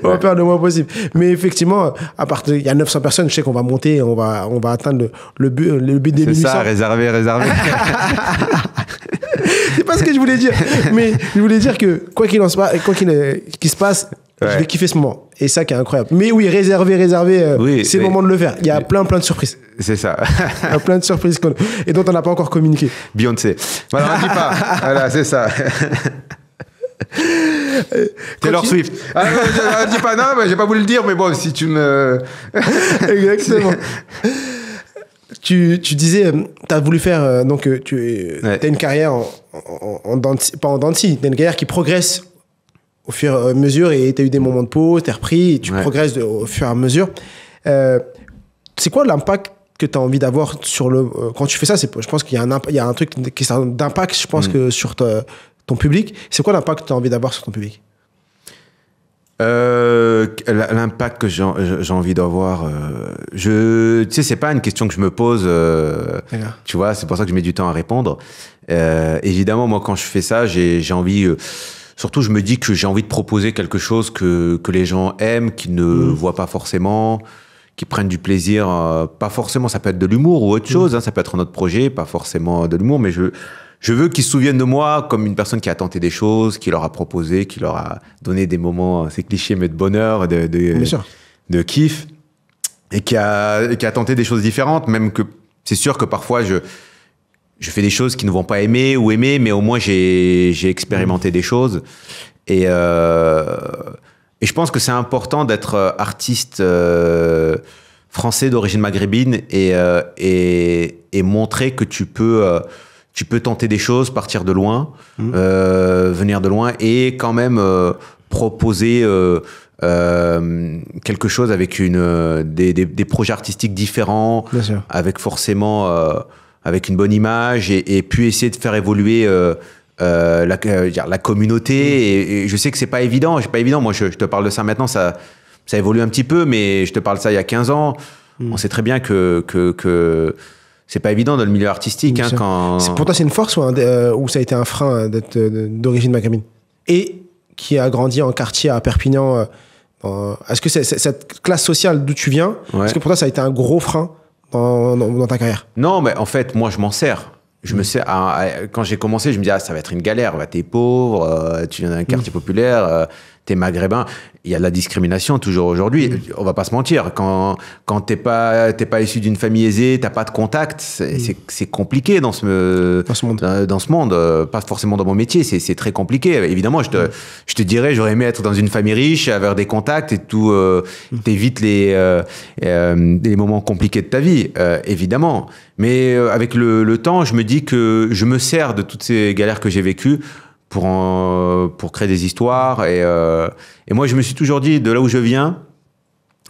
On va perdre le moins possible. Mais effectivement, il y a 900 personnes, je sais qu'on va monter, on va atteindre le but des 1800. C'est ça, réservé. C'est pas ce que je voulais dire. Mais je voulais dire que quoi qu'il se passe, je vais kiffer ce moment. Et ça qui est incroyable. Mais oui, réservé, c'est le moment de le faire. Il y a plein de surprises. C'est ça. Il y a plein de surprises et dont on n'a pas encore communiqué. Beyoncé. Voilà, on ne dit pas. Voilà, c'est ça. Taylor Swift. On ne dit pas, non, mais j'ai pas voulu le dire, mais bon, si tu me... Exactement. Tu disais, tu as voulu faire, donc tu as une carrière pas en dents de scie, tu as une carrière qui progresse au fur et à mesure, et tu as eu des moments de pause, tu es repris, et tu progresses au fur et à mesure. C'est quoi l'impact que tu as envie d'avoir quand tu fais ça? Je pense qu'il y a un truc qui est d'impact, je pense, que sur ton public. C'est quoi l'impact que tu as envie d'avoir sur ton public? L'impact que j'ai envie d'avoir, tu sais, c'est pas une question que je me pose, tu vois, c'est pour ça que je mets du temps à répondre. Évidemment, moi, quand je fais ça, j'ai envie, surtout, je me dis que j'ai envie de proposer quelque chose que les gens aiment, qu'ils ne voient pas forcément, qui prennent du plaisir, pas forcément, ça peut être de l'humour ou autre chose, hein, ça peut être un autre projet, pas forcément de l'humour, mais je veux qu'ils se souviennent de moi comme une personne qui a tenté des choses, qui leur a proposé, qui leur a donné des moments, c'est cliché, mais de bonheur, de kiff, et qui a tenté des choses différentes, même que c'est sûr que parfois je fais des choses qu'ils ne vont pas aimer, mais au moins j'ai expérimenté des choses. Et je pense que c'est important d'être artiste français d'origine maghrébine et montrer que tu peux tenter des choses, partir de loin, venir de loin, et quand même proposer quelque chose avec des projets artistiques différents, avec forcément avec une bonne image, et puis essayer de faire évoluer la communauté. Et je sais que c'est pas évident. Moi, je te parle de ça maintenant, ça évolue un petit peu, mais je te parle de ça il y a 15 ans. On sait très bien que c'est pas évident dans le milieu artistique. Pour toi, c'est une force ou ça a été un frein d'être d'origine maghrébine et qui a grandi en quartier à Perpignan? Est-ce que cette classe sociale d'où tu viens, est-ce que pour toi, ça a été un gros frein dans ta carrière? Non, mais en fait, moi, je m'en sers. Je me sers. Quand j'ai commencé, je me dis, ça va être une galère. T'es pauvre, tu viens d'un quartier populaire, t'es maghrébin. Il y a de la discrimination toujours aujourd'hui. On va pas se mentir. Quand t'es pas issu d'une famille aisée, t'as pas de contact, c'est compliqué dans ce monde. Pas forcément dans mon métier, c'est très compliqué. Évidemment, je te dirais, j'aurais aimé être dans une famille riche, avoir des contacts et tout. T'évites les moments compliqués de ta vie, évidemment. Mais avec le temps, je me dis que je me sers de toutes ces galères que j'ai vécues pour créer des histoires. Et moi, je me suis toujours dit, de là où je viens,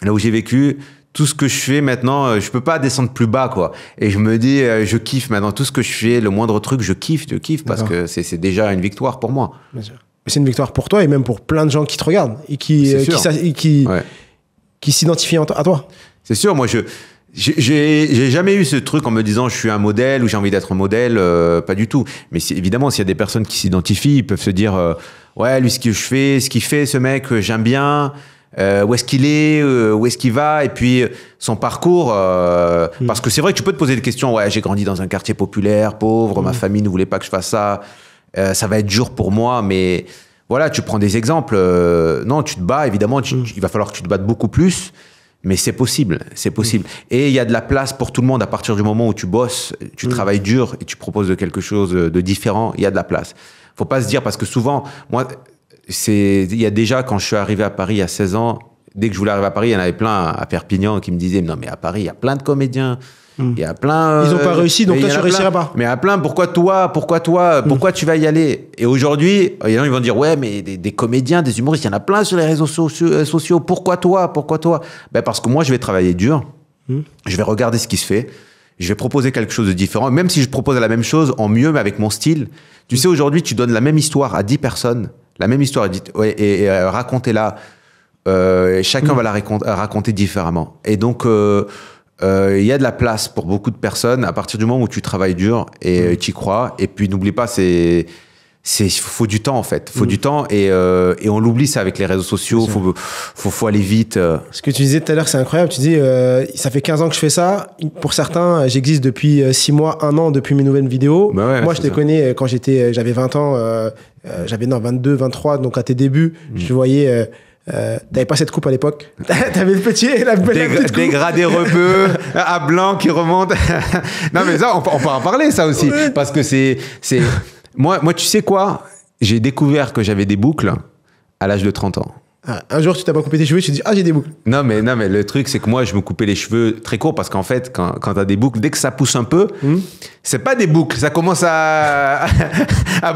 là où j'ai vécu, tout ce que je fais maintenant, je peux pas descendre plus bas, quoi. Et je me dis, je kiffe maintenant. Tout ce que je fais, le moindre truc, je kiffe parce que c'est déjà une victoire pour moi. Bien sûr. C'est une victoire pour toi et même pour plein de gens qui te regardent et qui s'identifient à toi. C'est sûr, moi, j'ai jamais eu ce truc en me disant je suis un modèle ou j'ai envie d'être un modèle, pas du tout. Mais évidemment, s'il y a des personnes qui s'identifient, ils peuvent se dire ouais, lui, ce que je fais, ce qu'il fait, ce mec, j'aime bien. Où est-ce qu'il est, où est-ce qu'il va, et puis son parcours. Parce que c'est vrai que tu peux te poser des questions. Ouais, j'ai grandi dans un quartier populaire, pauvre, ma famille ne voulait pas que je fasse ça. Ça va être dur pour moi, mais voilà, tu prends des exemples. Non, tu te bats, évidemment, il va falloir que tu te battes beaucoup plus, mais c'est possible, c'est possible. Et il y a de la place pour tout le monde à partir du moment où tu bosses, tu travailles dur et tu proposes quelque chose de différent, il y a de la place. Faut pas se dire, parce que souvent, moi, il y a déjà, quand je suis arrivé à Paris à 16 ans, dès que je voulais arriver à Paris, il y en avait plein à Perpignan qui me disaient, non, mais à Paris, il y a plein de comédiens. Il y a plein. Ils n'ont pas réussi, donc toi, tu réussiras pas. Mais à plein, pourquoi tu vas y aller? Et aujourd'hui, il y en a, ils vont dire, ouais, mais des comédiens, des humoristes, il y en a plein sur les réseaux sociaux. Pourquoi toi? Ben, parce que moi, je vais travailler dur. Je vais regarder ce qui se fait. Je vais proposer quelque chose de différent. Même si je propose la même chose en mieux, mais avec mon style. Tu sais, aujourd'hui, tu donnes la même histoire à 10 personnes. La même histoire, et racontez-la. Chacun va la raconter différemment. Et donc, il y a de la place pour beaucoup de personnes à partir du moment où tu travailles dur et tu y crois. Et puis, n'oublie pas, faut du temps, en fait. Faut du temps et on l'oublie, ça, avec les réseaux sociaux. Faut aller vite. Ce que tu disais tout à l'heure, c'est incroyable. Tu dis, ça fait 15 ans que je fais ça. Pour certains, j'existe depuis 6 mois, 1 an, depuis mes nouvelles vidéos. Bah ouais, moi, je te connais quand j'avais 20 ans. J'avais 22, 23. Donc, à tes débuts, je voyais... t'avais pas cette coupe à l'époque. T'avais le petit et la petite coupe. Dégradé rebeu, à blanc qui remonte. Non, mais ça, on peut en parler, ça aussi. Ouais. Parce que c'est... Moi, tu sais quoi? J'ai découvert que j'avais des boucles à l'âge de 30 ans. Ah, un jour, tu t'as pas coupé tes cheveux, tu te dis, ah, j'ai des boucles. Non, mais le truc, c'est que moi, je me coupais les cheveux très courts parce qu'en fait, quand t'as des boucles, dès que ça pousse un peu, c'est pas des boucles, ça commence à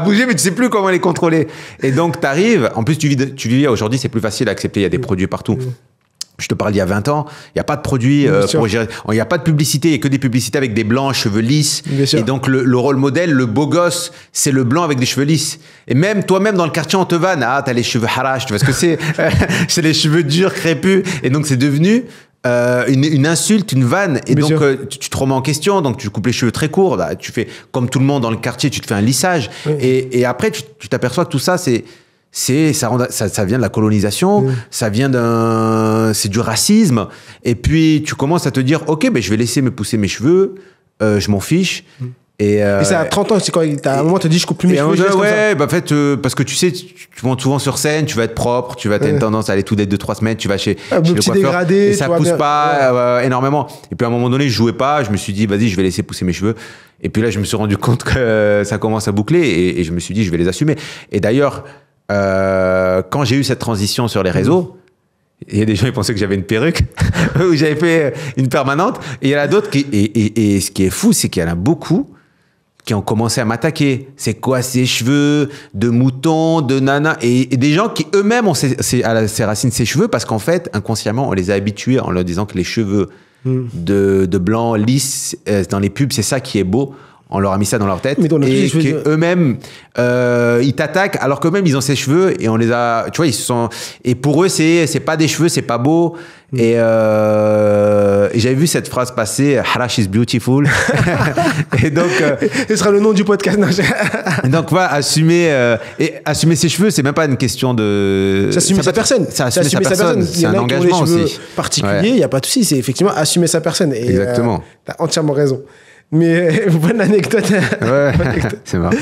bouger, mais tu sais plus comment les contrôler. Et donc, t'arrives, en plus, tu vis aujourd'hui, c'est plus facile à accepter, il y a des produits partout. Je te parle d'il y a 20 ans, il n'y a pas de produit pour gérer. Il n'y a pas de publicité, il n'y a que des publicités avec des blancs, cheveux lisses. Et donc, le rôle modèle, le beau gosse, c'est le blanc avec des cheveux lisses. Et même, toi-même, dans le quartier, on te vanne. Ah, t'as les cheveux harash, tu vois ce que c'est? C'est les cheveux durs, crépus. Et donc, c'est devenu une insulte, une vanne. Et donc, tu te remets en question. Donc, tu coupes les cheveux très courts. Là, tu fais comme tout le monde dans le quartier, tu te fais un lissage. Oui. Et après, tu t'aperçois que tout ça, ça vient de la colonisation, c'est du racisme. Et puis, tu commences à te dire, OK, ben, je vais laisser me pousser mes cheveux, je m'en fiche. Et c'est à 30 ans, c'est quand à un moment, tu te dis, je coupe plus mes cheveux. Ouais, bah, en fait, parce que tu sais, tu montes souvent sur scène, tu vas être propre, tu vas avoir une tendance à aller tout d'être 2-3 semaines, tu vas chez le coiffeur. Dégradé, et ça pousse pas énormément. Et puis, à un moment donné, je jouais pas, je me suis dit, vas-y, je vais laisser pousser mes cheveux. Et puis là, je me suis rendu compte que ça commence à boucler et je me suis dit, je vais les assumer. Et d'ailleurs, quand j'ai eu cette transition sur les réseaux, il y a des gens qui pensaient que j'avais une perruque ou j'avais fait une permanente. Et il y en a d'autres et ce qui est fou, c'est qu'il y en a beaucoup qui ont commencé à m'attaquer. C'est quoi ces cheveux de mouton, de nana? Et des gens qui eux-mêmes ont ces racines, ces cheveux, parce qu'en fait, inconsciemment, on les a habitués en leur disant que les cheveux de blanc, lisses, dans les pubs, c'est ça qui est beau. On leur a mis ça dans leur tête. Mais et qu'eux-mêmes, ils t'attaquent alors qu'eux-mêmes, ils ont ces cheveux et on les a... Tu vois, ils se sont... Et pour eux, c'est pas des cheveux, c'est pas beau. Et j'avais vu cette phrase passer, « Harash is beautiful ». Et donc... ce sera le nom du podcast. Donc, voilà, assumer ses cheveux, c'est même pas une question de... C'est assumer sa personne. C'est assumer sa personne. C'est un engagement aussi. Particulier, il n'y a pas de souci. C'est effectivement assumer sa personne. Et, exactement. T'as entièrement raison. Mais bonne anecdote. Ouais, c'est marrant.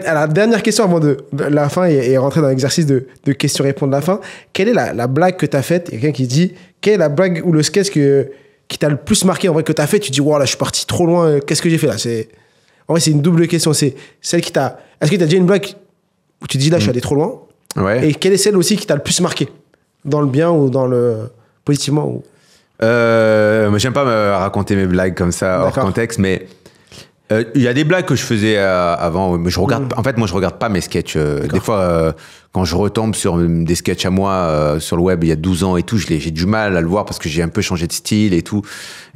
Alors, dernière question avant de la fin et rentrer dans l'exercice de questions-réponses de la fin. Quelle est la blague que tu as faite? Il y a quelqu'un qui dit, quelle est la blague ou le sketch qui t'a le plus marqué en vrai que tu as fait? Tu dis, wow, là, je suis parti trop loin. Qu'est-ce que j'ai fait là? En vrai, c'est une double question. C'est celle qui t'a... Est-ce que tu as déjà une blague où tu te dis, là, je suis allé trop loin? Ouais. Et quelle est celle aussi qui t'a le plus marqué? Dans le bien ou dans le... positivement ou... J'aime pas me raconter mes blagues comme ça hors contexte, mais Il y a des blagues que je faisais avant, mais je regarde. En fait, moi, je regarde pas mes sketchs. Des fois, quand je retombe sur des sketchs à moi sur le web il y a 12 ans et tout, j'ai du mal à le voir parce que j'ai un peu changé de style et tout.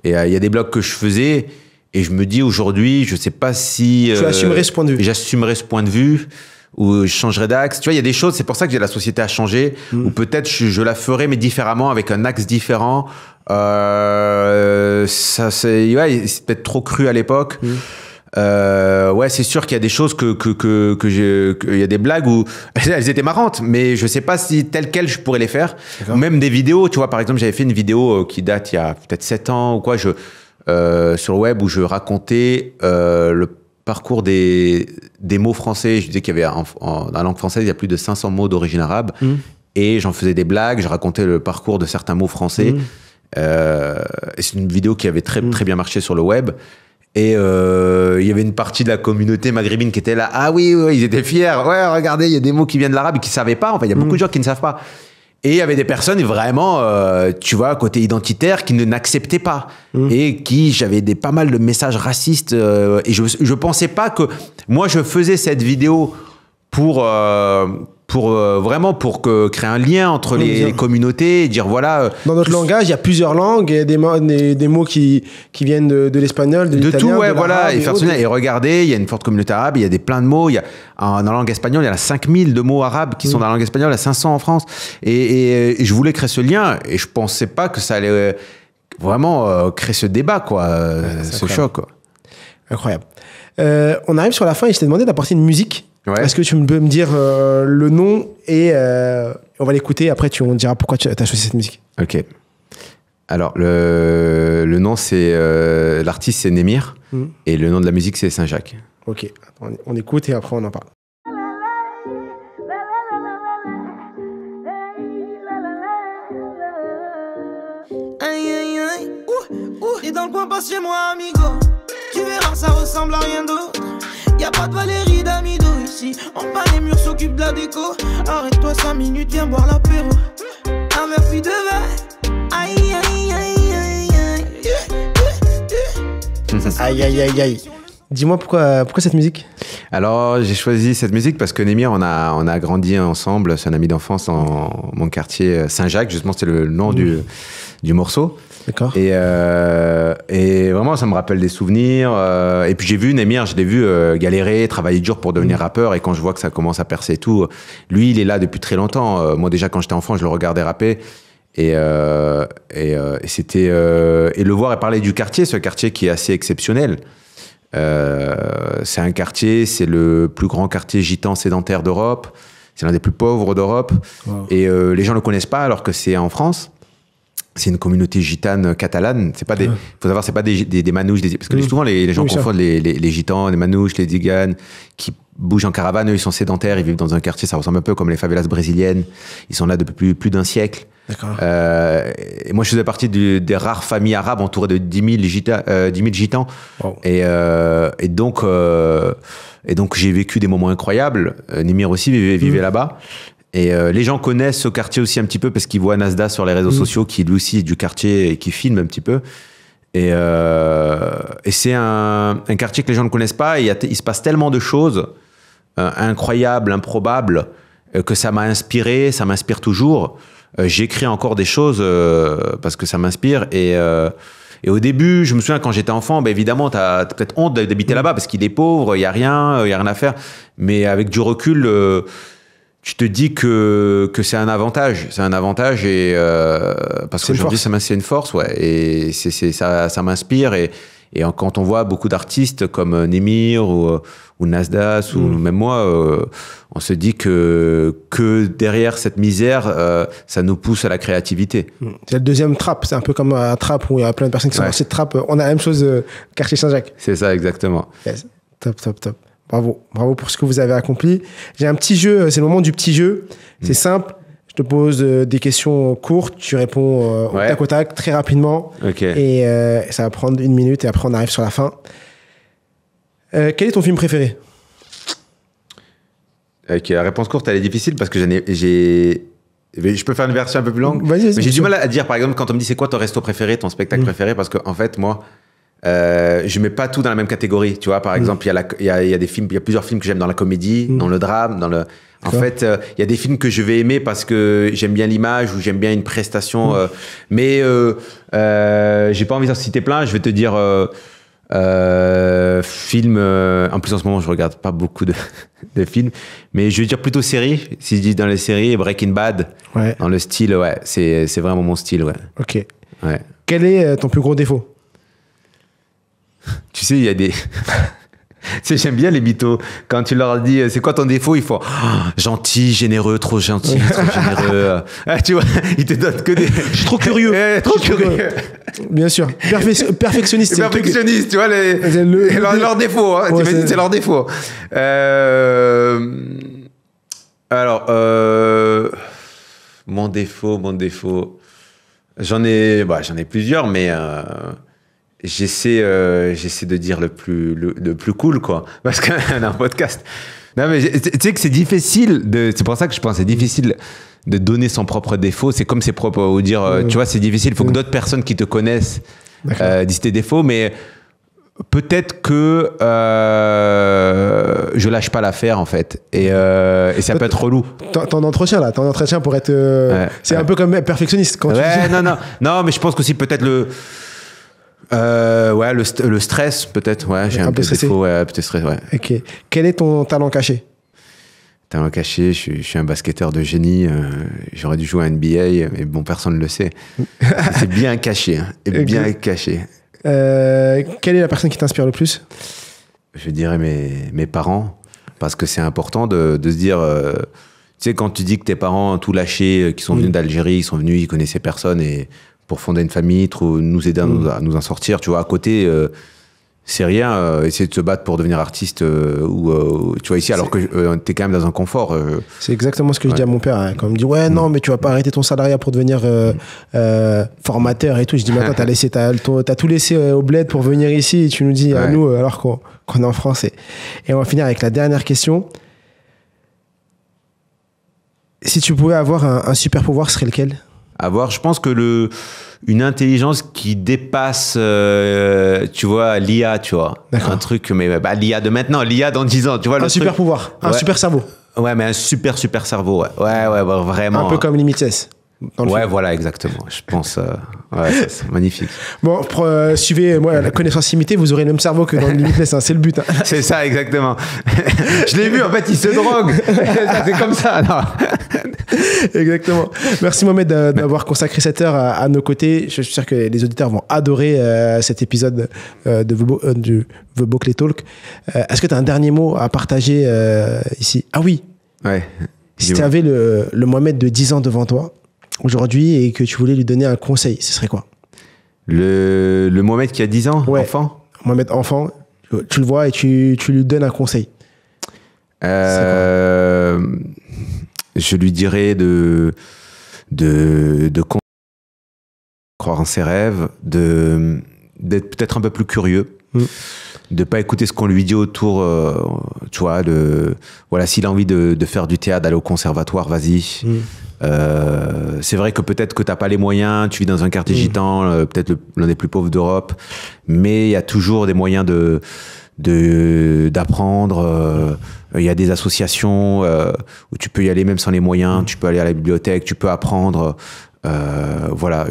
Et il y a des blagues que je faisais et je me dis aujourd'hui, je sais pas si tu assumerais ce point de vue. J'assumerais ce point de vue ou je changerais d'axe. Tu vois, il y a des choses. C'est pour ça que la société a changé. Ou peut-être je la ferais mais différemment avec un axe différent. Ça c'est peut-être trop cru à l'époque. Ouais, c'est sûr qu'il y a des choses il y a des blagues où elles étaient marrantes, mais je sais pas si telles quelles je pourrais les faire. Ou même des vidéos, tu vois, par exemple, j'avais fait une vidéo qui date il y a peut-être 7 ans ou quoi, sur le web où je racontais le parcours des mots français. Je disais qu'il y avait dans la langue française, il y a plus de 500 mots d'origine arabe. Et j'en faisais des blagues, je racontais le parcours de certains mots français. Et c'est une vidéo qui avait très bien marché sur le web. Et il y avait une partie de la communauté maghrébine qui était là. Ah oui, ils étaient fiers. Ouais, regardez, il y a des mots qui viennent de l'arabe et qui ne savaient pas. En fait, il y a beaucoup de gens qui ne savent pas. Et il y avait des personnes vraiment, tu vois, côté identitaire, qui n'acceptaient pas. Et j'avais pas mal de messages racistes. Et je ne pensais pas que... Moi, je faisais cette vidéo pour créer un lien entre les communautés et dire voilà. Dans notre langage, il y a plusieurs langues, et des mots qui viennent de l'espagnol, de l'italien, tout, ouais, de voilà. l'arabe. Et regardez, il y a une forte communauté arabe, il y a plein de mots. Dans la langue espagnole, il y a 5000 de mots arabes qui sont dans la langue espagnole, il y a 500 en France. Et je voulais créer ce lien et je pensais pas que ça allait vraiment créer ce débat, quoi, ce choc, quoi. Incroyable. On arrive sur la fin et je t'ai demandé d'apporter une musique. Ouais. Est-ce que tu peux me dire le nom et on va l'écouter, après tu me diras pourquoi tu as choisi cette musique. Ok. Alors, le nom, c'est... l'artiste, c'est Némir. Et le nom de la musique, c'est Saint-Jacques. Ok. Attends, on écoute et après on en parle. Aïe, aïe, aïe. Et dans le coin, passe chez moi, amigo. Tu verras, ça ressemble à rien d'autre. Y'a pas de Valérie d'Amido ici. En bas, les murs s'occupent de la déco. Arrête-toi 5 minutes, viens boire l'apéro. Un verre puis 2 verres. Aïe, aïe, aïe, aïe, aïe. Aïe, aïe, aïe, aïe. Dis-moi pourquoi cette musique? Alors, j'ai choisi cette musique parce que Némir, on a grandi ensemble. C'est un ami d'enfance dans mon quartier Saint-Jacques. Justement, c'est le nom du morceau. D'accord. Et vraiment, ça me rappelle des souvenirs. Et puis, j'ai vu Némir, je l'ai vu galérer, travailler dur pour devenir rappeur. Et quand je vois que ça commence à percer et tout, lui, il est là depuis très longtemps. Moi, déjà, quand j'étais enfant, je le regardais rapper. Et c'était... et le voir et parler du quartier, ce quartier qui est assez exceptionnel. C'est un quartier, c'est le plus grand quartier gitan sédentaire d'Europe. C'est l'un des plus pauvres d'Europe. Wow. Et les gens ne le connaissent pas alors que c'est en France. C'est une communauté gitane catalane. C'est pas faut savoir, c'est pas des manouches, parce que souvent les gens confondent les gitans, les manouches, les ziganes, qui bougent en caravane. Eux, ils sont sédentaires, ils vivent dans un quartier, ça ressemble un peu comme les favelas brésiliennes. Ils sont là depuis plus d'un siècle. D'accord. Et moi, je faisais partie des rares familles arabes entourées de 10 000 gitans. Wow. Et donc, j'ai vécu des moments incroyables. Némir aussi vivait là-bas. Et les gens connaissent ce quartier aussi un petit peu parce qu'ils voient Nasda sur les réseaux sociaux, qui lui aussi est du quartier et qui filme un petit peu. Et c'est un quartier que les gens ne connaissent pas. Et il se passe tellement de choses incroyables, improbables, que ça m'a inspiré, ça m'inspire toujours. J'écris encore des choses parce que ça m'inspire. Et au début, je me souviens, quand j'étais enfant, bah, évidemment, t'as peut-être honte d'habiter là-bas parce qu'il est pauvre, il n'y a rien à faire. Mais avec du recul... tu te dis que c'est un avantage. C'est un avantage et parce qu'aujourd'hui, c'est une force, ouais. Et ça m'inspire. Et quand on voit beaucoup d'artistes comme Némir ou Nasdas ou même moi, on se dit que derrière cette misère, ça nous pousse à la créativité. C'est le deuxième trap. C'est un peu comme un trap où il y a plein de personnes qui sont dans cette trap. On a la même chose, quartier Saint-Jacques. C'est ça, exactement. Yes. Top. Bravo pour ce que vous avez accompli. J'ai un petit jeu, c'est le moment du petit jeu. C'est simple, je te pose des questions courtes, tu réponds au tac au tac, très rapidement. Okay. Et ça va prendre 1 minute et après on arrive sur la fin. Quel est ton film préféré? La réponse courte, elle est difficile parce que je peux faire une version un peu plus longue. Vas-y, mais j'ai du mal à dire, par exemple, quand on me dit c'est quoi ton resto préféré, ton spectacle préféré, parce qu'en fait, moi... je mets pas tout dans la même catégorie. Tu vois, par exemple, il y a des films, il y a plusieurs films que j'aime dans la comédie, dans le drame, dans le. En fait, il y a des films que je vais aimer parce que j'aime bien l'image ou j'aime bien une prestation. Mais j'ai pas envie d'en citer plein. Je vais te dire film. En plus, en ce moment, je regarde pas beaucoup de films, mais je vais dire plutôt série. Si je dis dans les séries, Breaking Bad, dans le style, ouais, c'est vraiment mon style, ouais. Ok. Ouais. Quel est ton plus gros défaut? Tu sais, il y a des. Tu sais, j'aime bien les mythos. Quand tu leur dis c'est quoi ton défaut, ils font gentil, généreux, trop gentil, trop généreux. Tu vois, ils te donnent que des. Je suis trop curieux. Trop curieux. Bien sûr. Perfectionniste. Perfectionniste, tu vois, leur défaut. Hein. C'est leur défaut. Alors, mon défaut. J'en ai plusieurs, mais. J'essaie de dire le plus cool, quoi. Parce qu'on a un podcast. Non, mais tu sais que c'est difficile c'est pour ça que je pense que c'est difficile de donner son propre défaut. C'est comme ses propres, ou dire, tu vois, c'est difficile. Il faut que d'autres personnes qui te connaissent disent tes défauts, mais peut-être que je lâche pas l'affaire, en fait. Et ça peut être relou. Ton entretien pour être. C'est un peu comme perfectionniste. Quand tu dis... non, mais je pense qu'aussi peut-être le stress, peut-être. Ouais, j'ai un peu de défaut. Ouais, peut-être stress, ouais. Ok. Quel est ton talent caché? Talent caché, je suis un basketteur de génie. J'aurais dû jouer à NBA, mais bon, personne ne le sait. C'est bien caché. Bien caché. Quelle est la personne qui t'inspire le plus? Je dirais mes parents, parce que c'est important de se dire... tu sais, quand tu dis que tes parents ont tout lâché, qui sont venus d'Algérie, ils sont venus, ils connaissaient personne, et pour fonder une famille, nous aider à nous en sortir. Tu vois, à côté, c'est rien. Essayer de se battre pour devenir artiste, tu vois, ici, alors que t'es quand même dans un confort. C'est exactement ce que je dis à mon père. Hein. Quand il me dit, non, mais tu vas pas arrêter ton salariat pour devenir formateur et tout. Je dis, mais attends, t'as tout laissé au bled pour venir ici et tu nous dis à nous, alors qu'on est en France. Et on va finir avec la dernière question. Si tu pouvais avoir un super pouvoir, ce serait lequel? Je pense que une intelligence qui dépasse, tu vois, l'IA, tu vois. D'accord. Un truc, mais l'IA de maintenant, l'IA dans 10 ans, tu vois. Un super pouvoir, un super cerveau. Ouais, mais un super cerveau, ouais. Ouais, vraiment. Un peu comme Limitless. Ouais, voilà, exactement. Je pense, c'est magnifique. Bon, suivez-moi la connaissance limitée, vous aurez le même cerveau que dans Limitless, hein, c'est le but. Hein. C'est ça, exactement. Je l'ai vu, en fait, il se drogue. C'est comme ça, non. Exactement. Merci Mohamed d'avoir consacré cette heure à nos côtés. Je suis sûr que les auditeurs vont adorer cet épisode du The Boclé Talk. Est-ce que tu as un dernier mot à partager ici? Ah oui. Ouais. Si tu avais le Mohamed de 10 ans devant toi, aujourd'hui, et que tu voulais lui donner un conseil, ce serait quoi? Le Mohamed qui a 10 ans, enfant? Mohamed enfant, tu le vois et tu lui donnes un conseil. Je lui dirais de croire en ses rêves, d'être peut-être un peu plus curieux, de pas écouter ce qu'on lui dit autour, tu vois, voilà, s'il a envie de faire du théâtre, d'aller au conservatoire, vas-y. C'est vrai que peut-être que t'as pas les moyens, tu vis dans un quartier gitan, peut-être l'un des plus pauvres d'Europe, mais il y a toujours des moyens d'apprendre. Il y a des associations où tu peux y aller même sans les moyens, tu peux aller à la bibliothèque, tu peux apprendre. Voilà,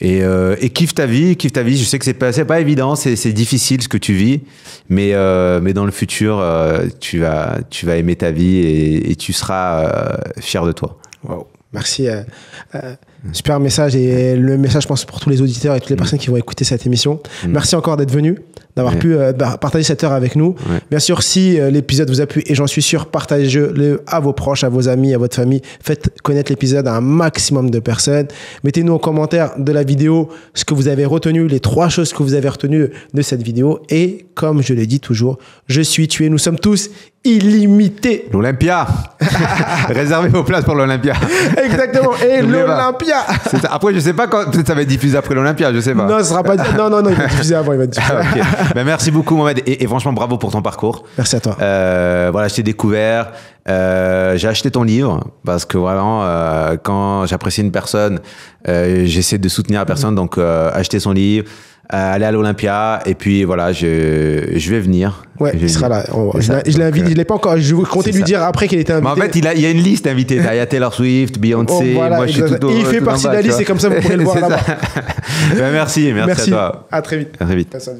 et kiffe ta vie. Je sais que c'est pas évident, c'est difficile ce que tu vis, mais dans le futur, tu vas aimer ta vie et tu seras fier de toi. Wow. Merci. Super message, et le message, je pense, pour tous les auditeurs et toutes les personnes qui vont écouter cette émission. Merci encore d'être venu, d'avoir pu partager cette heure avec nous. Bien sûr, si l'épisode vous a plu, et j'en suis sûr, partagez-le à vos proches, à vos amis, à votre famille. Faites connaître l'épisode à un maximum de personnes. Mettez-nous en commentaire de la vidéo ce que vous avez retenu, les 3 choses que vous avez retenues de cette vidéo. Et comme je le dis toujours, je suis tué, nous sommes tous illimité. L'Olympia. Réservez vos places pour l'Olympia. Exactement. Et l'Olympia. Après, je sais pas quand. Peut-être ça va être diffusé après l'Olympia, je sais pas. Non, ce sera pas. Non, il va être diffusé avant. Okay. Merci beaucoup, Mohamed. Et franchement, bravo pour ton parcours. Merci à toi. Voilà, je t'ai découvert. J'ai acheté ton livre parce que vraiment, quand j'apprécie une personne, j'essaie de soutenir la personne. Donc, acheter son livre. aller à l'Olympia. Et puis voilà, je vais venir. Ouais, il sera là. Je l'ai invité, je l'ai pas encore. Je comptais lui dire après qu'il était invité. Mais en fait, il y a une liste d'invités. Il y a Taylor Swift, Beyoncé. Voilà, moi, je suis tout il fait partie de la liste, c'est comme ça, vous pourrez le voir là-bas. Merci à toi. À très vite. À très vite. Merci.